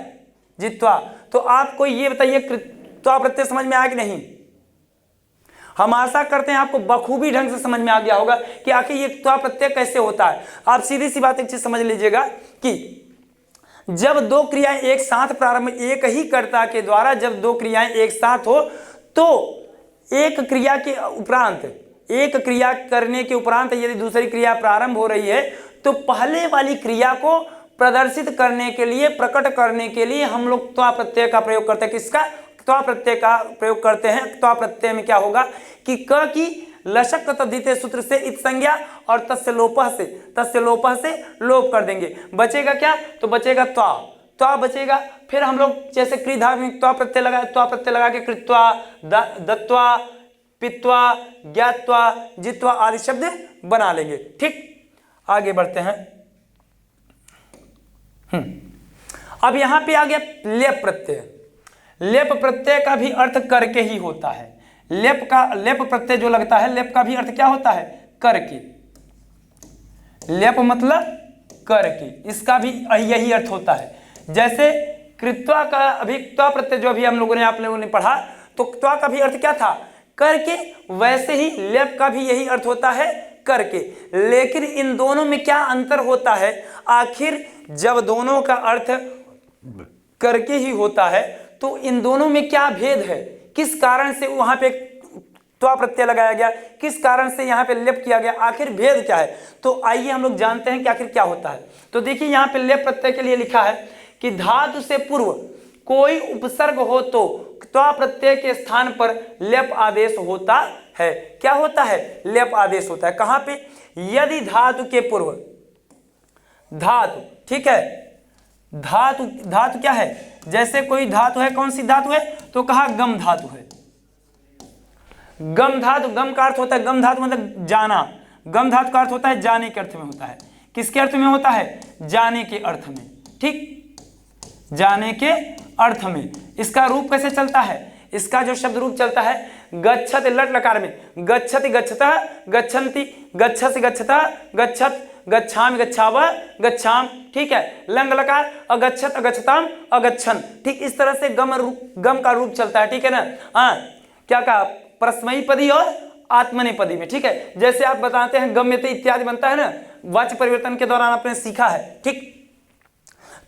जित्वा। तो आपको ये बताइए त्वा प्रत्यय समझ में आया कि नहीं? हम आशा करते हैं आपको बखूबी ढंग से समझ में आ गया होगा कि आखिर ये त्वा प्रत्यय कैसे होता है। आप सीधी सी बात एक चीज समझ लीजिएगा कि जब 2 क्रियाएं एक साथ प्रारंभ, एक ही कर्ता के द्वारा जब 2 क्रियाएं एक साथ हो, तो एक क्रिया के उपरांत, एक क्रिया करने के उपरांत यदि दूसरी क्रिया प्रारंभ हो रही है, तो पहले वाली क्रिया को प्रदर्शित करने के लिए, प्रकट करने के लिए हम लोग त्वा प्रत्यय का प्रयोग करते हैं। किसका? त्वा प्रत्यय का प्रयोग करते हैं। त्वा प्रत्यय में क्या होगा कि क की लशक तद्धिते सूत्र से इत संज्ञा और तस्य लोपः से लोप कर देंगे। बचेगा क्या? तो बचेगा त्वा। त्वा बचेगा। फिर हम लोग जैसे क्रिधातु में त्वा प्रत्यय लगा के कृत्वा, दत्वा, पित्वा, ज्ञात्वा, जित्वा आदि शब्द बना लेंगे। ठीक, आगे बढ़ते हैं। अब यहां पे आ गया लेप प्रत्यय। लेप प्रत्यय का भी अर्थ करके ही होता है। लेप प्रत्यय जो लगता है, लेप का भी अर्थ क्या होता है? करके। लेप मतलब करके, इसका भी यही अर्थ होता है। जैसे कृत्वा का अभी त्वा प्रत्यय जो अभी हम लोगों ने, आप लोगों ने पढ़ा, तो त्वा का भी अर्थ क्या था? करके। वैसे ही लेप का भी यही अर्थ होता है, करके। लेकिन इन दोनों में क्या अंतर होता है? आखिर जब दोनों का अर्थ करके ही होता है तो इन दोनों में क्या भेद है? किस कारण से वहां पे त्वा प्रत्यय लगाया गया, किस कारण से यहाँ पे लेप किया गया, आखिर भेद क्या है? तो आइए हम लोग जानते हैं कि आखिर क्या होता है। तो देखिए यहाँ पे लेप प्रत्यय के लिए लिखा है कि धातु से पूर्व कोई उपसर्ग हो तो त्वा प्रत्यय के स्थान पर लेप आदेश होता है। क्या होता है? लेप आदेश होता है। कहां पे? यदि धातु के पूर्व धातु, ठीक है, धातु क्या है? जैसे कोई धातु है, कौन सी धातु है? तो कहा गम धातु है। गम धातु, गम का अर्थ होता है, गम धातु मतलब जाना। गम धातु का अर्थ होता है जाने के अर्थ में होता है। किसके अर्थ में होता है? जाने के अर्थ में। ठीक, जाने के अर्थ में। इसका रूप कैसे चलता है? इसका जो शब्द रूप चलता है गच्छत, लट लकार में गच्छति गच्छतः, गच्छन्ति, गच्छसि गच्छतः, गच्छत, गच्छामि गच्छाव, गच्छाम। ठीक है, लंग लकार अगच्छत, अगच्छताम, अगच्छन। ठीक, इस तरह से गम का रूप चलता है। ठीक है ना? हाँ, क्या कहा? परस्मयी पदी और आत्मनेपदी में, ठीक है। जैसे आप बताते हैं गम्यते इत्यादि बनता है ना, वाच्य परिवर्तन के दौरान आपने सीखा है, ठीक।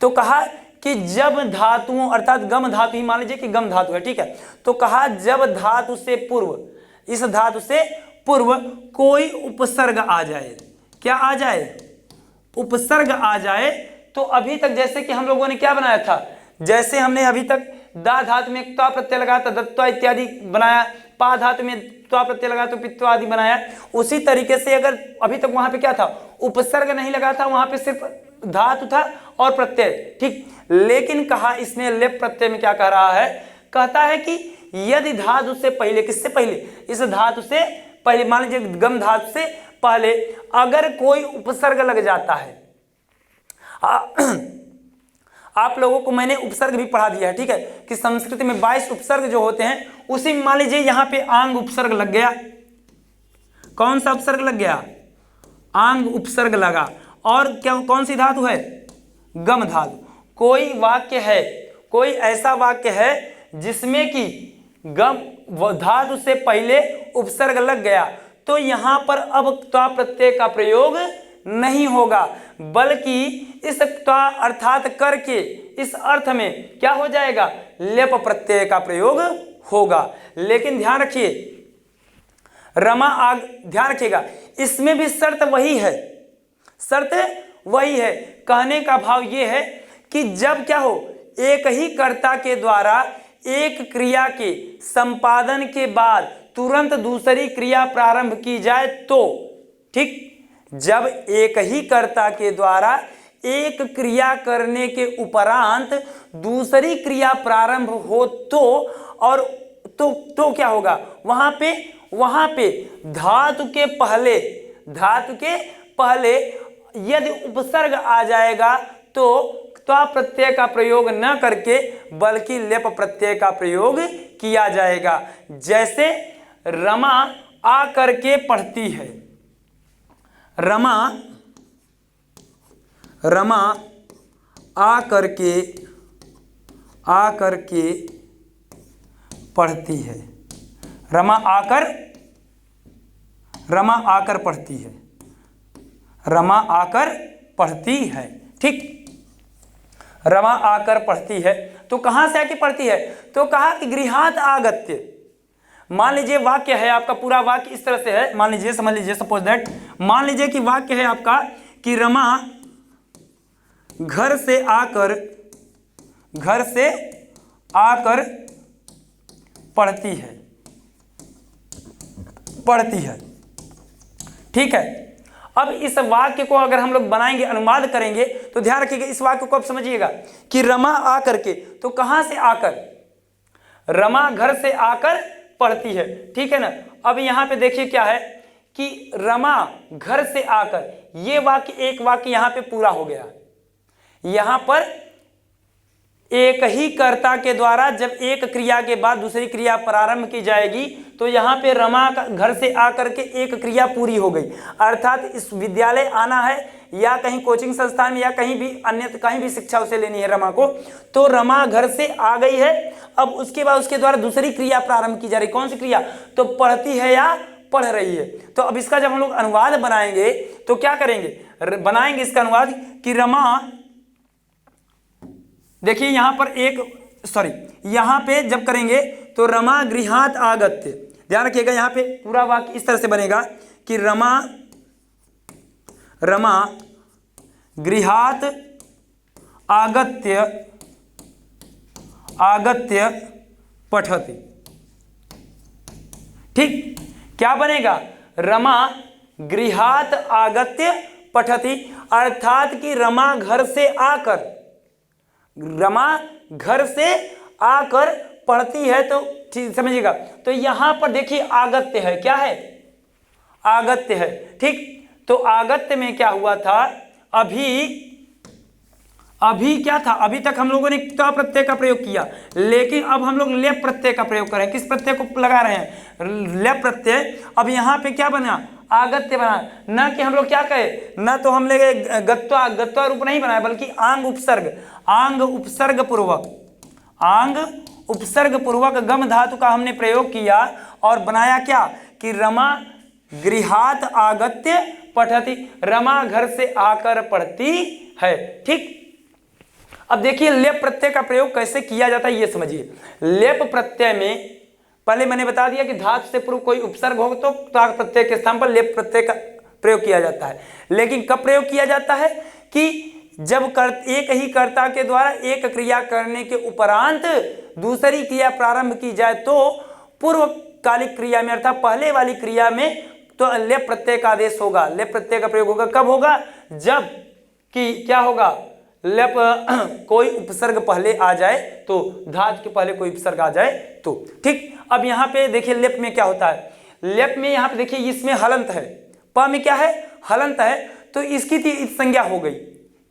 तो कहा कि जब धातुओं अर्थात गम धातु ही मान लीजिए कि गम धातु है, ठीक है। तो कहा जब धातु से पूर्व, इस धातु से पूर्व कोई उपसर्ग आ जाए, क्या आ जाए, उपसर्ग आ जाए, तो अभी तक जैसे कि हम लोगों ने क्या बनाया था, जैसे हमने अभी तक दा धातु में त्वा प्रत्यय लगाया था, दत्वा इत्यादि बनाया, पा धातु में त्वा प्रत्यय लगाया तो पित्वा आदि बनाया, उसी तरीके से अगर अभी तक वहां पे क्या था, उपसर्ग नहीं लगा था, वहां पे सिर्फ धातु था और प्रत्यय, ठीक। लेकिन कहा इसने लेप प्रत्यय में क्या कह रहा है, कहता है कि यदि धातु से पहले, किससे पहले, इस धातु से पहले, मान लीजिए गम धातु से पहले अगर कोई उपसर्ग लग जाता है, आप लोगों को मैंने उपसर्ग भी पढ़ा दिया है, ठीक है, कि संस्कृत में 22 उपसर्ग जो होते हैं, उसी में मान लीजिए यहां पे आंग उपसर्ग लग गया, कौन सा उपसर्ग लग गया, आंग उपसर्ग लगा, और क्या कौन सी धातु है, गम धातु। कोई वाक्य है, कोई ऐसा वाक्य है जिसमें कि गम धातु से पहले उपसर्ग लग गया, तो यहां पर अब त्वा प्रत्यय का प्रयोग नहीं होगा, बल्कि इस त्वा अर्थात करके इस अर्थ में क्या हो जाएगा, लेप प्रत्यय का प्रयोग होगा। लेकिन ध्यान रखिए, रमा आग, ध्यान रखिएगा, इसमें भी शर्त वही है, शर्त वही है। कहने का भाव ये है कि जब क्या हो, एक ही कर्ता के द्वारा एक क्रिया के संपादन के बाद तुरंत दूसरी क्रिया प्रारंभ की जाए तो, ठीक, जब एक ही कर्ता के द्वारा एक क्रिया करने के उपरांत दूसरी क्रिया प्रारंभ हो तो, और तो क्या होगा, वहां पे धातु के पहले यदि उपसर्ग आ जाएगा तो त्वा प्रत्यय का प्रयोग न करके बल्कि लेप प्रत्यय का प्रयोग किया जाएगा। जैसे रमा आ करके पढ़ती है, रमा आ करके पढ़ती है, रमा आकर पढ़ती है, रमा आकर पढ़ती है, ठीक, रमा आकर पढ़ती है। तो कहां से आके पढ़ती है, तो कहा कि गृहात आगत्य, मान लीजिए वाक्य है आपका, पूरा वाक्य इस तरह से है, मान लीजिए, समझ लीजिए, सपोज दैट, मान लीजिए कि वाक्य है आपका कि रमा घर से आकर पढ़ती है, ठीक है। अब इस वाक्य को अगर हम लोग बनाएंगे, अनुवाद करेंगे, तो ध्यान रखिएगा, इस वाक्य को अब समझिएगा कि रमा आकर के, तो कहां से आकर, रमा घर से आकर पढ़ती है, ठीक है ना। अब यहां पे देखिए क्या है कि रमा घर से आकर, ये वाक्य, एक वाक्य यहां पे पूरा हो गया। यहां पर एक ही कर्ता के द्वारा जब एक क्रिया के बाद दूसरी क्रिया प्रारंभ की जाएगी, तो यहाँ पे रमा का घर से आकर के एक क्रिया पूरी हो गई, अर्थात इस विद्यालय आना है या कहीं कोचिंग संस्थान में या कहीं भी अन्य कहीं भी शिक्षा उसे लेनी है रमा को, तो रमा घर से आ गई है। अब उसके बाद उसके द्वारा दूसरी क्रिया प्रारंभ की जा रही, कौन सी क्रिया, तो पढ़ती है या पढ़ रही है। तो अब इसका जब हम लोग अनुवाद बनाएंगे तो क्या करेंगे, बनाएंगे इसका अनुवाद कि रमा, देखिए यहां पर यहां पे जब करेंगे तो रमा गृहात आगत्य, ध्यान रखिएगा, यहां पे पूरा वाक्य इस तरह से बनेगा कि रमा गृहात आगत्य पठति, ठीक, क्या बनेगा, रमा गृहात आगत्य पठति, अर्थात कि रमा घर से आकर पढ़ती है। तो ठीक समझिएगा, तो यहां पर देखिए आगत्य है, क्या है, आगत्य है, ठीक। तो आगत्य में क्या हुआ था, अभी क्या था, अभी तक हम लोगों ने त्वा प्रत्यय का प्रयोग किया, लेकिन अब हम लोग लेप प्रत्यय का प्रयोग कर रहे हैं। किस प्रत्यय को लगा रहे हैं, लेप प्रत्यय। अब यहाँ पे क्या बना, आगत्य बना, ना कि हम लोग क्या कहे, ना तो हम ले गत्वा रूप नहीं बनाया, बल्कि आंग उपसर्ग पूर्वक गम धातु का हमने प्रयोग किया और बनाया क्या, कि रमा गृहात आगत्य पठति, रमा घर से आकर पढ़ती है। ठीक, अब देखिए लेप प्रत्यय का प्रयोग कैसे किया जाता है ये समझिए। लेप प्रत्यय में पहले मैंने बता दिया कि धातु से पूर्व कोई उपसर्ग हो तो ताक प्रत्यय के स्थान पर लेप प्रत्यय का प्रयोग किया जाता है। लेकिन कब प्रयोग किया जाता है कि जब एक ही कर्ता के द्वारा एक क्रिया करने के उपरांत दूसरी क्रिया प्रारंभ की जाए तो पूर्वकालिक क्रिया में अर्थात पहले वाली क्रिया में तो लेप प्रत्यय का आदेश होगा, लेप प्रत्यय का प्रयोग होगा। कब होगा? जब कि क्या होगा, लेप कोई उपसर्ग पहले आ जाए तो, धातु के पहले कोई उपसर्ग आ जाए तो। ठीक, अब यहाँ पे देखिए लेप में क्या होता है। लेप में यहाँ पे देखिए इसमें हलंत है, प में क्या है, हलंत है, तो इसकी इत संज्ञा हो गई।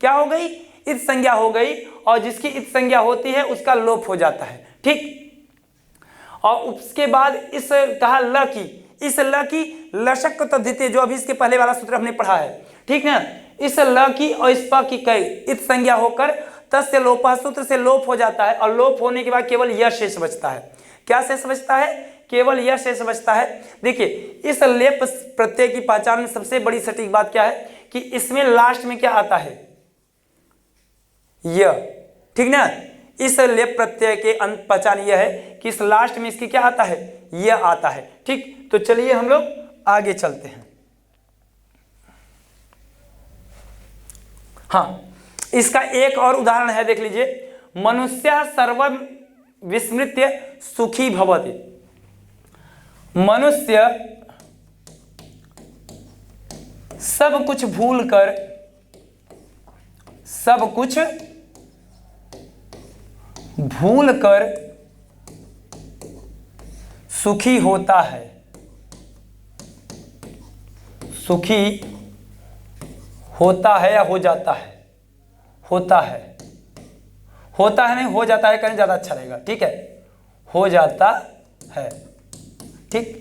क्या हो गई? इत संज्ञा हो गई, और जिसकी इत संज्ञा होती है उसका लोप हो जाता है। ठीक, और उसके बाद इस कहा ल की, इस ल की लशक तो द्वितीय, जो अभी इसके पहले वाला सूत्र हमने पढ़ा है। ठीक है, इस ल की और इस प की कई इत संज्ञा होकर तस्य लोपः सूत्र से लोप हो जाता है, और लोप होने के बाद केवल यह शेष बचता है। क्या शेष बचता है? केवल यह शेष बचता है। देखिए इस लेप प्रत्यय की पहचान में सबसे बड़ी सटीक बात क्या है कि इसमें लास्ट में क्या आता है, यह। ठीक ना, इस लेप प्रत्यय के अंत पहचान यह है कि इस लास्ट में इसकी क्या आता है, यह आता है। ठीक, तो चलिए हम लोग आगे चलते हैं। हाँ, इसका एक और उदाहरण है, देख लीजिए। मनुष्य सर्वं विस्मृत्य सुखी भवति। मनुष्य सब कुछ भूलकर, सब कुछ भूलकर सुखी होता है। सुखी होता है या हो जाता है? होता है, होता है नहीं, हो जाता है कहीं ज्यादा अच्छा रहेगा। ठीक है, हो जाता है। ठीक,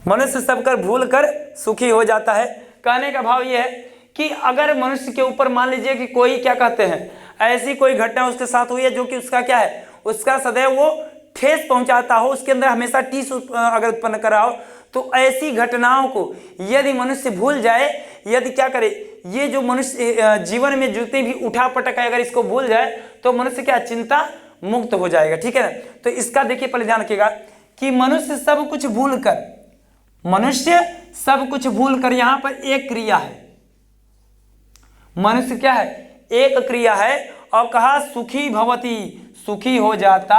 मनुष्य सब कर भूल कर सुखी हो जाता है। कहने का भाव यह है कि अगर मनुष्य के ऊपर मान लीजिए कि कोई क्या कहते हैं, ऐसी कोई घटना उसके साथ हुई है जो कि उसका क्या है, उसका सदैव वो ठेस पहुंचाता हो, उसके अंदर हमेशा टीस अगर उत्पन्न करा हो, तो ऐसी घटनाओं को यदि मनुष्य भूल जाए, यदि क्या करे, ये जो मनुष्य जीवन में जितनी भी उठा पटक है अगर इसको भूल जाए तो मनुष्य क्या, चिंता मुक्त हो जाएगा। ठीक है ना, तो इसका देखिए पहले ध्यान रखिएगा कि मनुष्य सब कुछ भूल कर, मनुष्य सब कुछ भूल कर, यहां पर एक क्रिया है, मनुष्य क्या है, एक क्रिया है, और कहा सुखी भवती, सुखी हो जाता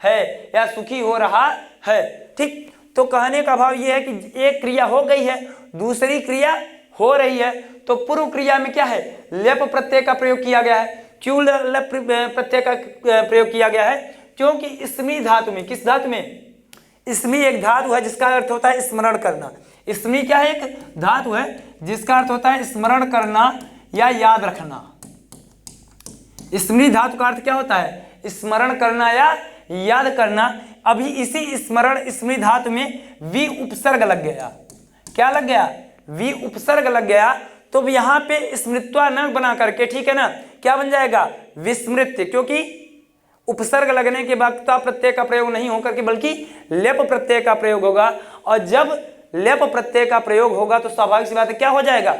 है या सुखी हो रहा है। ठीक, तो कहने का भाव यह है कि एक क्रिया हो गई है, दूसरी क्रिया हो रही है, तो पूर्व क्रिया में क्या है, लेप प्रत्यय का प्रयोग किया गया है। क्यों लेप प्रत्यय का प्रयोग किया गया है? क्योंकि इसमी धातु में, किस धातु में, इसमी एक धातु है जिसका अर्थ होता है स्मरण करना। इसमी क्या है, एक धातु है जिसका अर्थ होता है स्मरण करना या याद रखना। स्मृति धातु का अर्थ क्या होता है, स्मरण करना या याद करना। अभी इसी स्मरण स्मृति धातु में वी उपसर्ग लग गया। क्या लग गया, वी उपसर्ग लग गया, तो यहाँ पे स्मृत्वा न बना करके, ठीक है ना, क्या बन जाएगा, विस्मृत्य, क्योंकि उपसर्ग लगने के बाद प्रत्यय का प्रयोग नहीं होकर के बल्कि लेप प्रत्यय का प्रयोग होगा। और जब लेप प्रत्यय का प्रयोग होगा तो स्वाभाविक सी बात है क्या हो जाएगा,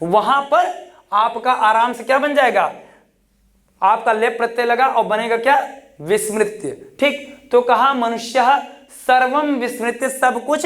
वहां पर आपका आराम से क्या बन जाएगा, आपका लेप प्रत्यय लगा और बनेगा क्या, विस्मृत्य। ठीक, तो कहा मनुष्य सर्वम विस्मृत्य, सब कुछ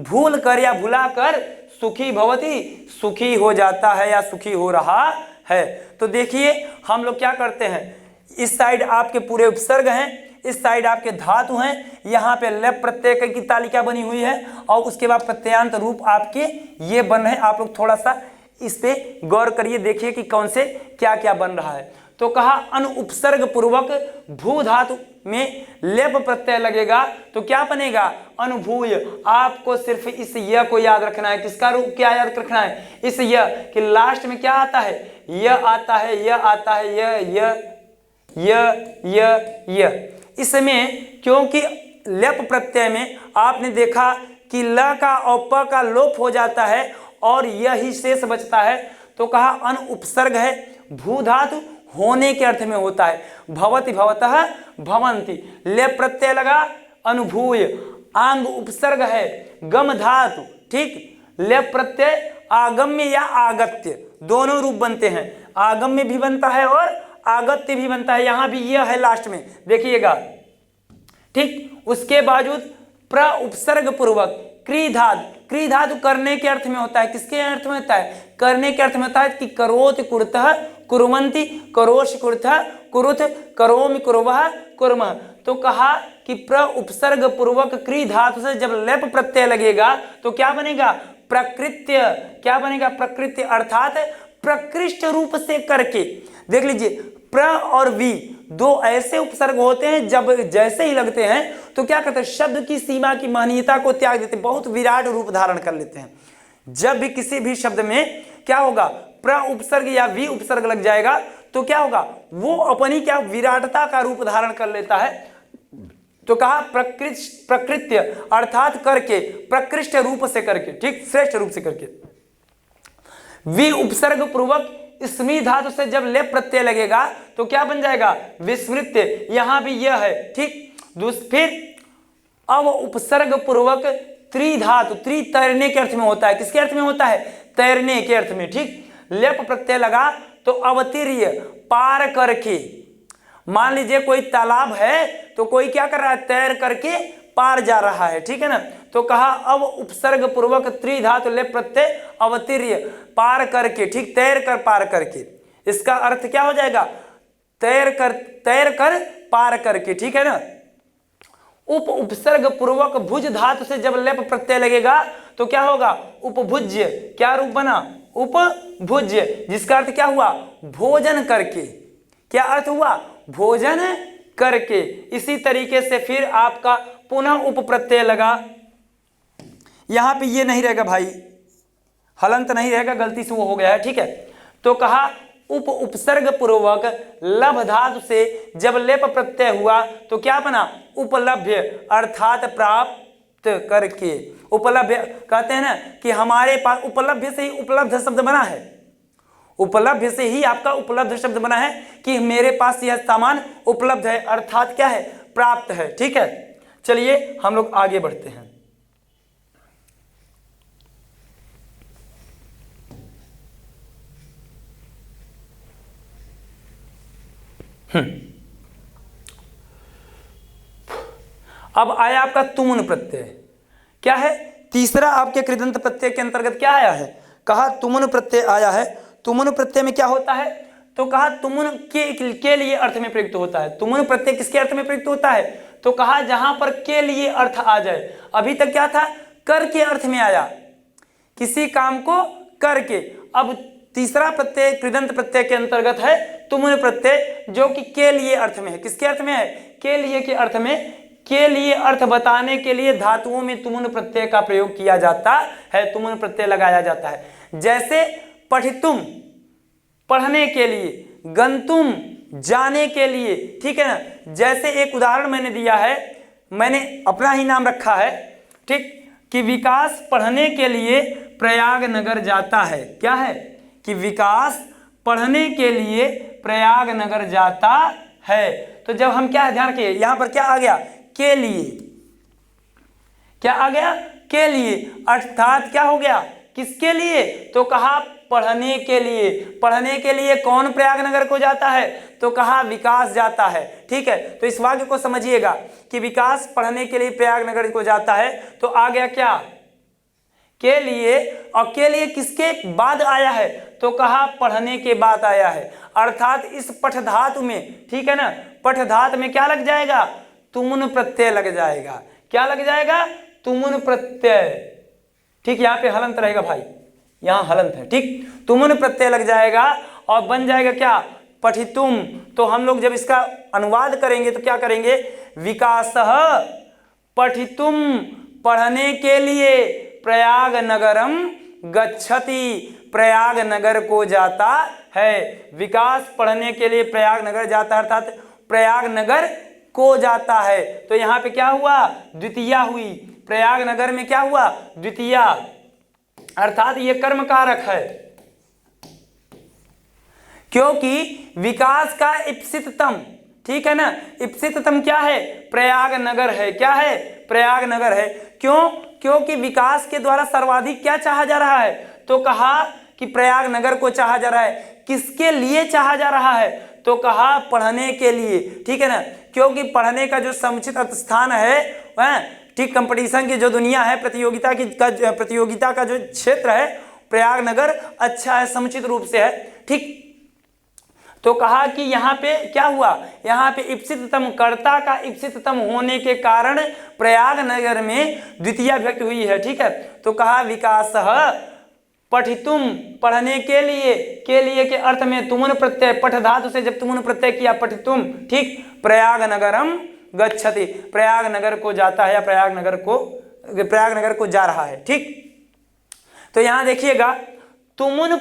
भूल कर या भुला कर सुखी भवती, सुखी हो जाता है या सुखी हो रहा है। तो देखिए हम लोग क्या करते हैं, इस साइड आपके पूरे उपसर्ग हैं, इस साइड आपके धातु हैं, यहाँ पे लेप प्रत्यय की तालिका बनी हुई है, और उसके बाद प्रत्ययांत रूप आपके ये बन रहे हैं। आप लोग थोड़ा सा इस पे गौर करिए, देखिए कि कौन से क्या क्या बन रहा है। तो कहा अनुपसर्ग पूर्वक भू धातु में लेप प्रत्यय लगेगा तो क्या बनेगा, अनुभूय। आपको सिर्फ इस य को याद रखना है। किसका रूप क्या याद रखना है, इस य कि लास्ट में क्या आता है, यह आता है, यह आता है, यह। इसमें क्योंकि लेप प्रत्यय में आपने देखा कि ल का और प का लोप हो जाता है और यह ही शेष बचता है, तो कहा अनुपसर्ग है, भू धातु होने के अर्थ में होता है। भवति भवतः भवन्ति, लेप प्रत्यय लगा, अनुभूय, आंग उपसर्ग है गम धातु, ठीक। लेप प्रत्यय आगम्य या आगत्य दोनों रूप बनते हैं, आगम्य भी बनता है और आगत्य भी बनता है, यहां भी यह है लास्ट में देखिएगा, ठीक। उसके बावजूद प्र उपसर्ग पूर्वक क्री धातु करने के अर्थ में होता है, किसके अर्थ में होता है, करने के अर्थ में होता है कि करोत कुरुतः कुर्वन्ति, करोष कुरुतः कुरुत, करोमि कुर्वः कुर्मः। तो कहा कि प्र उपसर्ग पूर्वक क्री धातु से जब लेप प्रत्यय लगेगा तो क्या बनेगा, प्रकृत्य। क्या बनेगा, प्रकृत्य, अर्थात प्रकृष्ट रूप से करके। देख लीजिए प्र और वी दो ऐसे उपसर्ग होते हैं जब जैसे ही लगते हैं तो क्या करते हैं, शब्द की सीमा की महनीयता को त्याग देते हैं, बहुत विराट रूप धारण कर लेते हैं। जब भी किसी भी शब्द में क्या होगा, प्र उपसर्ग या वी उपसर्ग लग जाएगा तो क्या होगा, वो अपनी क्या विराटता का रूप धारण कर लेता है। तो कहा प्रकृत्य अर्थात करके, प्रकृष्ट रूप से करके, ठीक, श्रेष्ठ रूप से करके। वी उपसर्ग पूर्वक स्मी धातु से जब लेप प्रत्यय लगेगा तो क्या बन जाएगा, विस्मृत्य, यहां भी यह है, ठीक। फिर अव उपसर्ग पूर्वक त्रि धातु, त्रि तैरने के अर्थ में होता है, किसके अर्थ में होता है, तैरने के अर्थ में, ठीक। लेप प्रत्यय लगा तो अवतीर्य, पार करके। मान लीजिए कोई तालाब है तो कोई क्या कर रहा है, तैर करके पार जा रहा है, ठीक है ना। तो कहा अव उपसर्ग पूर्वक त्रि धातु लेप प्रत्यय अवतीर्य, पार करके, ठीक, तैर कर पार करके। इसका अर्थ क्या हो जाएगा, तैर कर पार करके, ठीक है ना। उप उपसर्ग पूर्वक भुज धातु से जब लेप प्रत्यय लगेगा तो क्या होगा, उपभुज्य, क्या रूप बना, उपभुज्य, जिसका अर्थ क्या हुआ, भोजन करके। क्या अर्थ हुआ, भोजन करके। इसी तरीके से फिर आपका पुनः उप प्रत्यय लगा, यहां पे ये नहीं रहेगा भाई, हलंत नहीं रहेगा, गलती से वो हो गया है, ठीक है। तो कहा उप उपसर्ग पूर्वक लभ धातु से जब लेप प्रत्यय हुआ तो क्या बना, उपलभ्य अर्थात प्राप्त करके। उपलभ्य कहते हैं ना कि हमारे पास उपलभ्य से ही उपलब्ध शब्द बना है, उपलब्ध से ही आपका उपलब्ध शब्द बना है कि मेरे पास यह सामान उपलब्ध है, अर्थात क्या है, प्राप्त है, ठीक है। चलिए हम लोग आगे बढ़ते हैं। अब आया आपका तुमुन प्रत्यय, क्या है, तीसरा आपके कृदंत प्रत्यय के अंतर्गत क्या आया है, कहा तुमुन प्रत्यय आया है। तुमुन प्रत्यय में क्या होता है, तो कहा तुमुन के लिए अर्थ में प्रयुक्त होता है। तुमुन प्रत्यय किसके अर्थ में प्रयुक्त होता है, तो कहा जहां पर के लिए अर्थ आ जाए। अभी तक क्या था, कर के अर्थ में आया, किसी काम को करके। अब तीसरा प्रत्यय कृदंत प्रत्यय के अंतर्गत है तुमुन प्रत्यय, जो कि के लिए अर्थ में है। किसके अर्थ में है, के लिए के अर्थ में। के लिए अर्थ बताने के लिए धातुओं में तुमुन प्रत्यय का प्रयोग किया जाता है, तुमुन प्रत्यय लगाया जाता है। जैसे पठितुम पढ़ने के लिए, गंतुम जाने के लिए, ठीक है ना। जैसे एक उदाहरण मैंने दिया है, मैंने अपना ही नाम रखा है, ठीक, कि विकास पढ़ने के लिए प्रयागनगर जाता है। क्या है, कि विकास पढ़ने के लिए प्रयागनगर जाता है। तो जब हम क्या है, ध्यान रखिए, यहां पर क्या आ गया, के लिए, क्या आ गया, के लिए, अर्थात क्या हो गया, किसके लिए, तो कहा पढ़ने के लिए। पढ़ने के लिए कौन प्रयागनगर को जाता है, तो कहा विकास जाता है, ठीक है। तो इस वाक्य को समझिएगा कि विकास पढ़ने के लिए प्रयागनगर को जाता है। तो आ गया क्या, के लिए, और के लिए किसके बाद आया है, तो कहा पढ़ने के बाद आया है। अर्थात इस पठ धातु में, ठीक है ना, पठ धातु में क्या लग जाएगा, तुमुन प्रत्यय लग जाएगा। क्या लग जाएगा, तुमुन प्रत्यय, ठीक। यहाँ पे हलंत रहेगा भाई, यहाँ हलंत है, ठीक। तुमुन प्रत्यय लग जाएगा और बन जाएगा क्या, पठितुम। तो हम लोग जब इसका अनुवाद करेंगे तो क्या करेंगे, विकासः पठितुम पढ़ने के लिए प्रयागनगरम गच्छति, प्रयागनगर को जाता है। विकास पढ़ने के लिए प्रयागनगर जाता है, अर्थात प्रयागनगर को जाता है। तो यहाँ पे क्या हुआ, द्वितीया हुई। प्रयागनगर में क्या हुआ, द्वितीया, अर्थात ये कर्म कारक है, क्योंकि विकास का इप्सिततम, ठीक है ना, इप्सिततम क्या है, प्रयागनगर है। क्या है, प्रयागनगर है। क्यों? क्योंकि विकास के द्वारा सर्वाधिक क्या चाहा जा रहा है? तो कहा कि प्रयागनगर को चाहा जा रहा है। किसके लिए चाहा जा रहा है? तो कहा पढ़ने के लिए, ठीक है ना, क्योंकि पढ़ने का जो समुचित स्थान है वह, ठीक, कंपटीशन की जो दुनिया है, प्रतियोगिता का जो क्षेत्र है, प्रयागनगर अच्छा है, समुचित रूप से है, ठीक। तो कहा कि यहाँ पे क्या हुआ, यहाँ पे इप्सिततम, कर्ता का इप्सिततम होने के कारण प्रयागनगर में द्वितीया विभक्ति हुई है, ठीक है। तो कहा विकासः पठितुम, पढ़ने के लिए के अर्थ में तुमुन प्रत्यय, पठ धातु से जब तुमुन प्रत्यय किया, पठितुम, ठीक, प्रयागनगरम गच्छति, प्रयागनगर को जाता है या प्रयागनगर को जा रहा है, ठीक। तो यहां देखिएगा तुमुन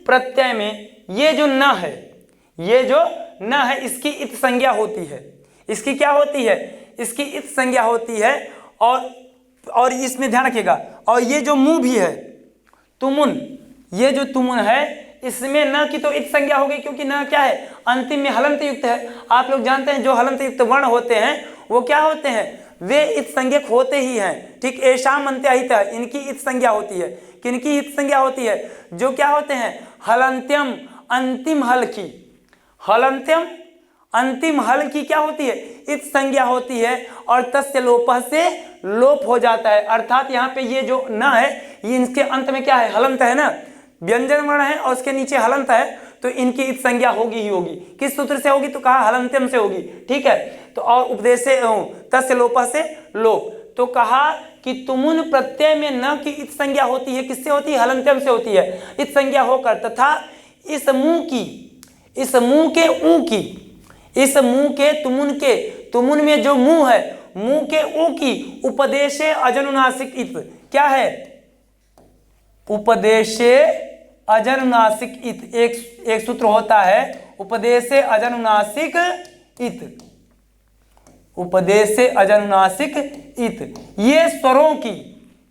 प्रत्यय में ये जो न है, इसकी इत संज्ञा होती है। इसकी क्या होती है? इसकी इत संज्ञा होती है। और इसमें ध्यान रखिएगा, और ये जो मुंह भी है तुमुन, ये जो तुमुन है, इसमें न की तो इत संज्ञा हो गई, क्योंकि न क्या है? अंतिम में हलंत युक्त है। आप लोग जानते हैं जो हलंत युक्त वर्ण होते हैं वो क्या होते हैं? वे इत संज्ञक होते ही हैं, ठीक। ऐशाम अंत्याहित, इनकी इत संज्ञा होती है। किनकी इत संज्ञा होती है? जो क्या होते हैं? हलंत्यम, अंतिम हल की, हलंत्यम अंतिम हल की क्या होती है? इत संज्ञा होती है। और तस्य लोपः से लोप हो जाता है, अर्थात यहाँ पे ये जो न है, ये इनके अंत में क्या है? हलंत है ना, व्यंजन वर्ण है और उसके नीचे हलंत है, तो इनकी इत संज्ञा होगी ही होगी। किस सूत्र से होगी? तो कहा हलंत्यम से होगी, ठीक है। तो और उपदेश से तस्य लोपः से लोप। तो कहा कि तुमुन प्रत्यय में न की इत संज्ञा होती है। किससे होती है? हलंत्यम से होती है, इत संज्ञा होकर, तथा इस मुंह के ऊ की, इस मुंह के तुमुन में जो मुंह है, मुंह के ऊ की उपदेशे अजनुनासिक इत, क्या है? उपदेशे अजनुनासिक इत, एक सूत्र होता है, उपदेशे अजनुनासिक इत, उपदेशे अजनुनासिक इत। ये स्वरों की,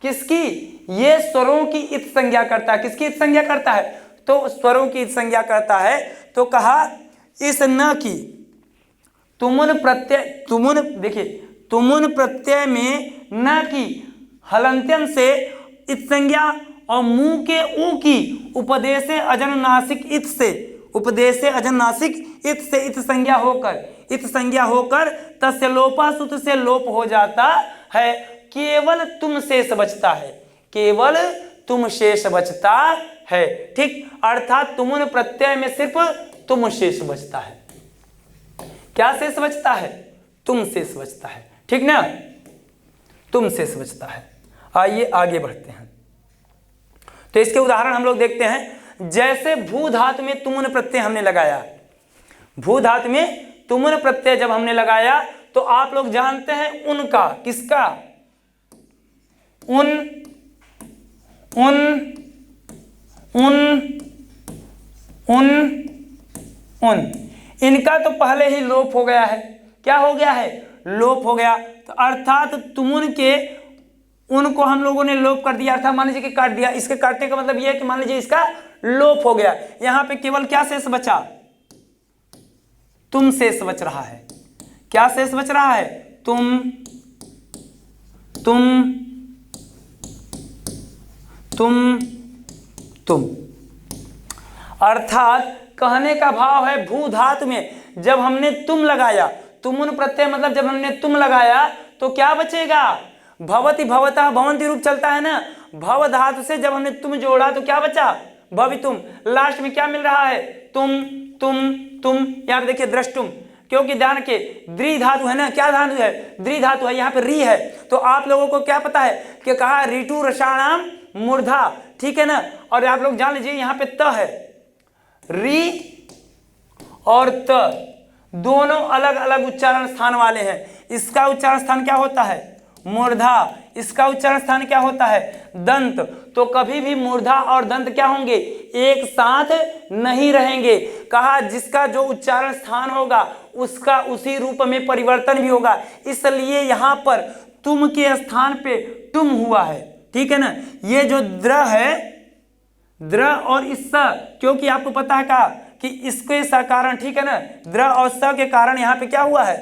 किसकी? ये स्वरों की इत संज्ञा करता है। किसकी इत संज्ञा करता है? तो स्वरों की इत संज्ञा करता है। तो कहा इस न की तुमुन प्रत्यय में न की हलंत्यम से इत संज्ञा और मुंह के ऊ की उपदेशे अजनुनासिक इत से, उपदेशे अजनुनासिक इत से इत संज्ञा होकर तस्य लोपा सूत्र से लोप हो जाता है। केवल तुम शेष बचता है, केवल तुम शेष बचता है, ठीक। अर्थात तुमुन प्रत्यय में सिर्फ तुम शेष बचता है। क्या शेष बचता है? तुम शेष बचता है, ठीक ना, तुम शेष बचता है। आइए आगे बढ़ते हैं। तो इसके उदाहरण हम लोग देखते हैं। जैसे भू धातु में तुमुन प्रत्यय हमने लगाया, भू धातु में तुमुन प्रत्यय जब हमने लगाया, तो आप लोग जानते हैं उनका, किसका? उन इनका तो पहले ही लोप हो गया है। क्या हो गया है? लोप हो गया। तो अर्थात तुमुन के उनको हम लोगों ने लोप कर दिया, अर्थात मान लीजिए कि काट दिया। इसके काटने का मतलब यह है कि मान लीजिए इसका लोप हो गया। यहां पे केवल क्या शेष बचा? तुम शेष बच रहा है। क्या शेष बच रहा है? तुम अर्थात कहने का भाव है भू धातु में जब हमने तुम लगाया, तुमुन प्रत्यय मतलब जब हमने तुम लगाया, तो क्या बचेगा? भवति भवतः भवंती रूप चलता है ना। भव धातु से जब हमने तुम जोड़ा तो क्या बचा? भवितुम। लास्ट में क्या मिल रहा है? तुम। यहाँ पे देखिए द्रष्टुम, क्योंकि ध्यान के द्रि धातु है ना। क्या धातु है? द्रि धातु है, यहाँ पे री है। तो आप लोगों को क्या पता है कि कहा ऋतु रसाणाम मूर्धा, ठीक है ना। और आप लोग जान लीजिए यहाँ पे त है, री और त दोनों अलग अलग उच्चारण स्थान वाले हैं। इसका उच्चारण स्थान क्या होता है? मूर्धा। इसका उच्चारण स्थान क्या होता है? दंत। तो कभी भी मूर्धा और दंत क्या होंगे? एक साथ नहीं रहेंगे। कहा जिसका जो उच्चारण स्थान होगा उसका उसी रूप में परिवर्तन भी होगा। इसलिए यहां पर तुम के स्थान पे तुम हुआ है, ठीक है ना। ये जो द्र है, द्र और इस स, क्योंकि आपको पता है का कि इसके स कारण, ठीक है ना, द्र और स के कारण यहाँ पे क्या हुआ है?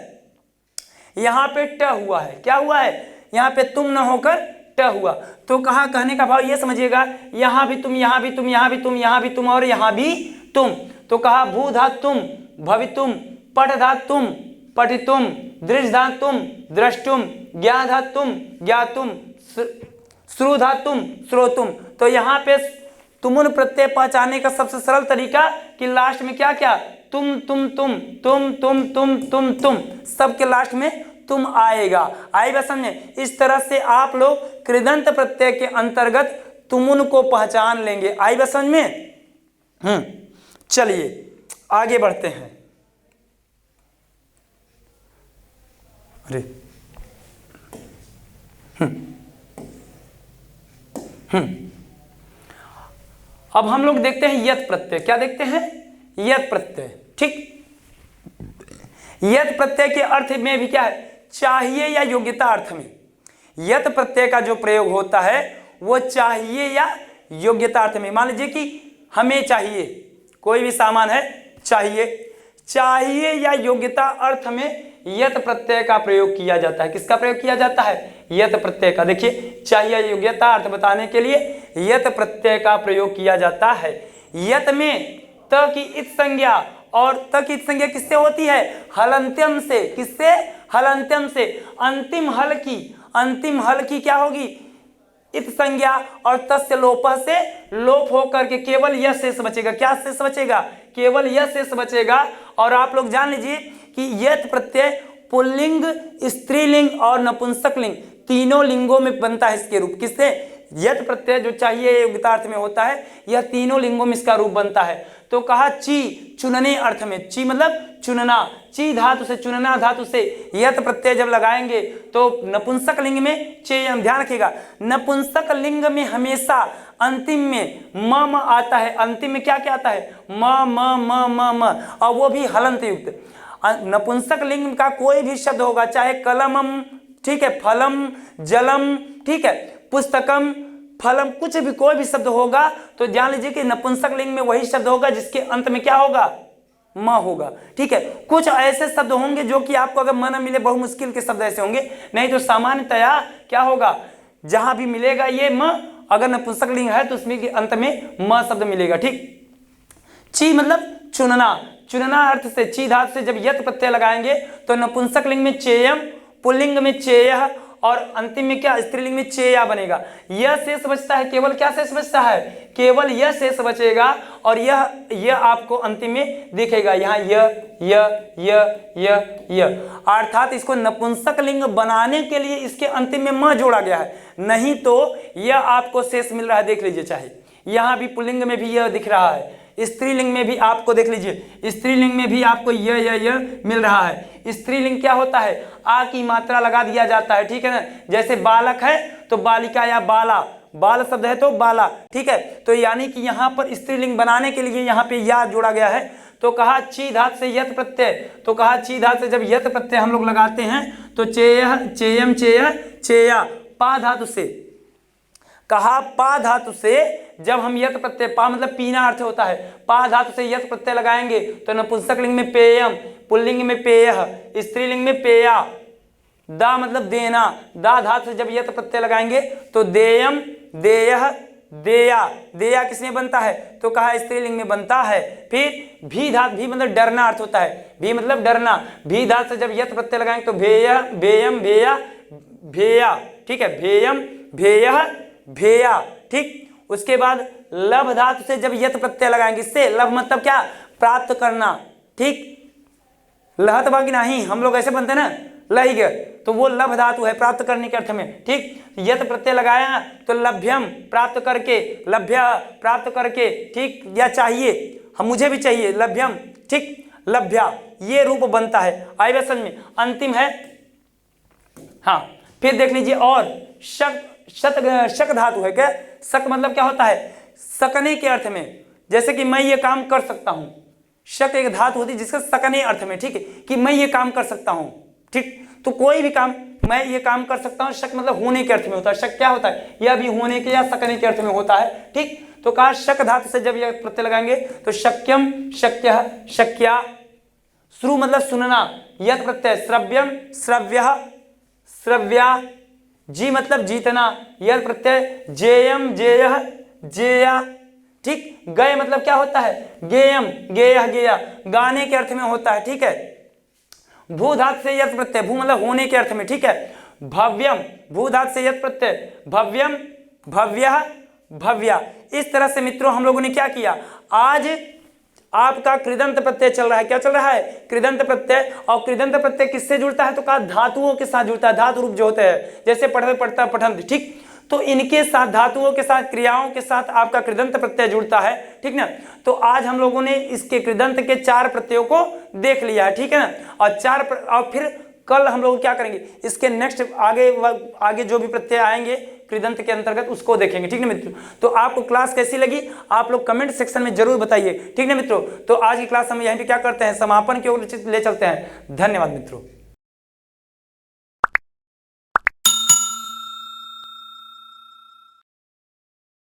यहाँ पे ट हुआ है, क्या हुआ है, यहाँ पे तुम न होकर ट हुआ। तो कहा, कहने का भाव ये समझिएगा, यहाँ भी तुम, यहाँ भी तुम, यहाँ भी तुम, यहाँ भी तुम और यहाँ भी तुम। तो कहा भू धा तुम भवितुम, पठ धा तुम पठितुम, दृश धा तुम द्रष्टुम, ज्ञा धा तुम ज्ञातुम, श्रु धा तुम श्रोतुम। तो यहाँ पे तुमुन प्रत्यय पहचानने का सबसे सरल तरीका कि लास्ट में क्या क्या, तुम तुम तुम तुम तुम तुम तुम तुम, सबके लास्ट में तुम आएगा। आई बात समझ में? इस तरह से आप लोग कृदंत प्रत्यय के अंतर्गत तुमुन को पहचान लेंगे। आई बात समझ में? चलिए आगे बढ़ते हैं। अरे अब हम लोग देखते हैं यत प्रत्यय। क्या देखते हैं? यत प्रत्यय। ठीक, यत प्रत्यय के अर्थ में भी क्या है, चाहिए या योग्यता अर्थ में यत प्रत्यय का जो प्रयोग होता है वो चाहिए या योग्यता अर्थ में। मान लीजिए कि हमें चाहिए, कोई भी सामान है, चाहिए या योग्यता अर्थ में यत प्रत्यय का प्रयोग किया जाता है। किसका प्रयोग किया जाता है? यत प्रत्यय का। देखिए, चाहिए योग्यता अर्थ बताने के लिए यत प्रत्यय का प्रयोग किया जाता है। यत में त की इत संज्ञा, और त की इत संज्ञा किससे होती है? हलंत्यम से। किससे? हलंत्यम से। अंतिम हल की क्या होगी? इत संज्ञा, और तस्य लोप से लोप होकर के केवल यह शेष बचेगा। क्या शेष बचेगा? केवल यह शेष बचेगा। और आप लोग जान लीजिए कि यत प्रत्यय पुल्लिंग, स्त्रीलिंग और नपुंसकलिंग तीनों लिंगों में बनता है इसके रूप। किससे? यत प्रत्यय जो चाहिए योग्यता अर्थ में होता है, यह तीनों लिंगों में इसका रूप बनता है। तो कहा ची, चुनने अर्थ में। ची मतलब चुनना, ची धातु से, चुनना धातु से यत प्रत्यय जब लगाएंगे तो नपुंसक लिंग में चेयम। ध्यान रखिएगा, नपुंसक लिंग में हमेशा अंतिम में म आता है। अंतिम में क्या क्या आता है? म, और वो भी हलंत युक्त। नपुंसक लिंग का कोई भी शब्द होगा, चाहे कलमम, ठीक है, फलम, जलम, ठीक है, पुस्तकम, फलम, कुछ भी कोई भी शब्द होगा तो जान लीजिए कि नपुंसक लिंग में वही शब्द होगा जिसके अंत में क्या होगा? म होगा। ठीक है, कुछ ऐसे शब्द होंगे जो कि आपको अगर मन मिले, बहु मुश्किल के शब्द ऐसे होंगे, नहीं तो सामान्यतया क्या होगा, जहां भी मिलेगा ये म, अगर नपुंसक लिंग है तो उसमें के अंत में म शब्द मिलेगा। ठीक, ची मतलब चुनना, चुनना अर्थ से ची धातु से जब यत प्रत्यय लगाएंगे तो नपुंसक लिंग में चेयम, पुल्लिंग में चेयः और अंतिम में क्या, स्त्रीलिंग में चेया बनेगा। यह शेष बचता है, केवल क्या शेष बचता है? केवल यह शेष बचेगा और यह आपको अंतिम में दिखेगा। यहाँ य अर्थात इसको नपुंसक लिंग बनाने के लिए इसके अंतिम में म जोड़ा गया है, नहीं तो यह आपको शेष मिल रहा है। देख लीजिए, चाहे यहाँ भी पुल्लिंग में भी यह दिख रहा है, स्त्रीलिंग में भी आपको देख लीजिए, स्त्रीलिंग में भी आपको यह मिल रहा है। स्त्रीलिंग क्या होता है? आ की मात्रा लगा दिया जाता है, ठीक है ना। जैसे बालक है तो बालिका या बाला, बाल शब्द है तो बाला, ठीक है। तो यानी कि यहाँ पर स्त्रीलिंग बनाने के लिए यहाँ पे या जोड़ा गया है। तो कहा ची धातु से यत प्रत्यय, तो कहा ची धातु से जब यत प्रत्यय हम लोग लगाते हैं तो चेयः, चेयम, चेया, पा धातु से, कहा पा धातु से जब हम यत प्रत्यय, पा मतलब पीना अर्थ होता है, पा धातु से यत प्रत्यय लगाएंगे तो नपुंसक लिंग में पेयम, पुल्लिंग में पेयः, स्त्रीलिंग में पेया, दा मतलब देना, दा धातु से जब यत प्रत्यय लगाएंगे तो देयम, देयः, देया, देया किसमें बनता है? तो कहा स्त्रीलिंग में बनता है। फिर भी धातु, भी मतलब डरना अर्थ होता है, भी मतलब डरना, भी धातु से जब यत प्रत्यय लगाएंगे तो भेय, भेयम, भेया, भेया, ठीक है, भेयम, भेयः, भेया, ठीक। उसके बाद लभ धातु से जब यत प्रत्यय लगाएंगे, इससे लभ मतलब क्या? प्राप्त करना, ठीक। लहत बाकी नहीं, हम लोग ऐसे बनते ना, लही गए, तो वो लभ धातु है प्राप्त करने के अर्थ में, ठीक। यत प्रत्यय लगाया तो लभ्यम प्राप्त करके, लभ्य प्राप्त करके, ठीक, या चाहिए, हम मुझे भी चाहिए, लभ्यम, ठीक, लभ्या, ये रूप बनता है। आई बात समझ में? अंतिम है, हाँ। फिर देख लीजिए, और शक धातु है क्या? शक मतलब क्या होता है? सकने के अर्थ में, जैसे कि मैं ये काम कर सकता हूं। शक एक धातु होती है जिसका सकने अर्थ में, ठीक है, कि मैं ये काम कर सकता हूं, ठीक। तो कोई भी काम मैं ये काम कर सकता हूं, शक मतलब होने के अर्थ में होता है। शक क्या होता है? यह भी होने के या सकने के अर्थ में होता है, ठीक। तो कहा शक धातु से जब यह प्रत्यय लगाएंगे तो शक्यम, शक्यः, शक्या, श्रु मतलब सुनना, यत प्रत्यय श्रव्यम श्रव्यः श्रव्या, जी मतलब जीतना, यत प्रत्यय जेयम जेयः जेया, ठीक। गय मतलब क्या होता है, गेयम गेयः गेया, गाने के अर्थ में होता है, ठीक है। भू धातु से यत प्रत्यय, भू मतलब होने के अर्थ में, ठीक है। भव्यम, भू धातु से यत प्रत्यय, भव्यम भव्यः भव्या। इस तरह से मित्रों हम लोगों ने क्या किया, आज आपका कृदंत प्रत्यय चल रहा है। क्या चल रहा है, कृदंत प्रत्यय। और कृदंत प्रत्यय किससे जुड़ता है, तो कहा धातुओं के साथ जुड़ता है, धातु रूप जो होते हैं, जैसे पढ़ते पढ़ता पठंत, ठीक। तो इनके साथ, धातुओं के साथ, क्रियाओं के साथ आपका कृदंत प्रत्यय जुड़ता है, ठीक ना। तो आज हम लोगों ने इसके कृदंत के 4 प्रत्ययों को देख लिया है, ठीक है ना। और फिर कल हम लोग क्या करेंगे, इसके नेक्स्ट आगे जो भी प्रत्यय आएंगे कृदंत के अंतर्गत उसको देखेंगे, ठीक है मित्रों। तो आपको क्लास कैसी लगी आप लोग कमेंट सेक्शन में जरूर बताइए, ठीक है मित्रों। तो आज की क्लास हम यहीं पे क्या करते हैं, समापन की ओर ले चलते हैं। धन्यवाद मित्रों।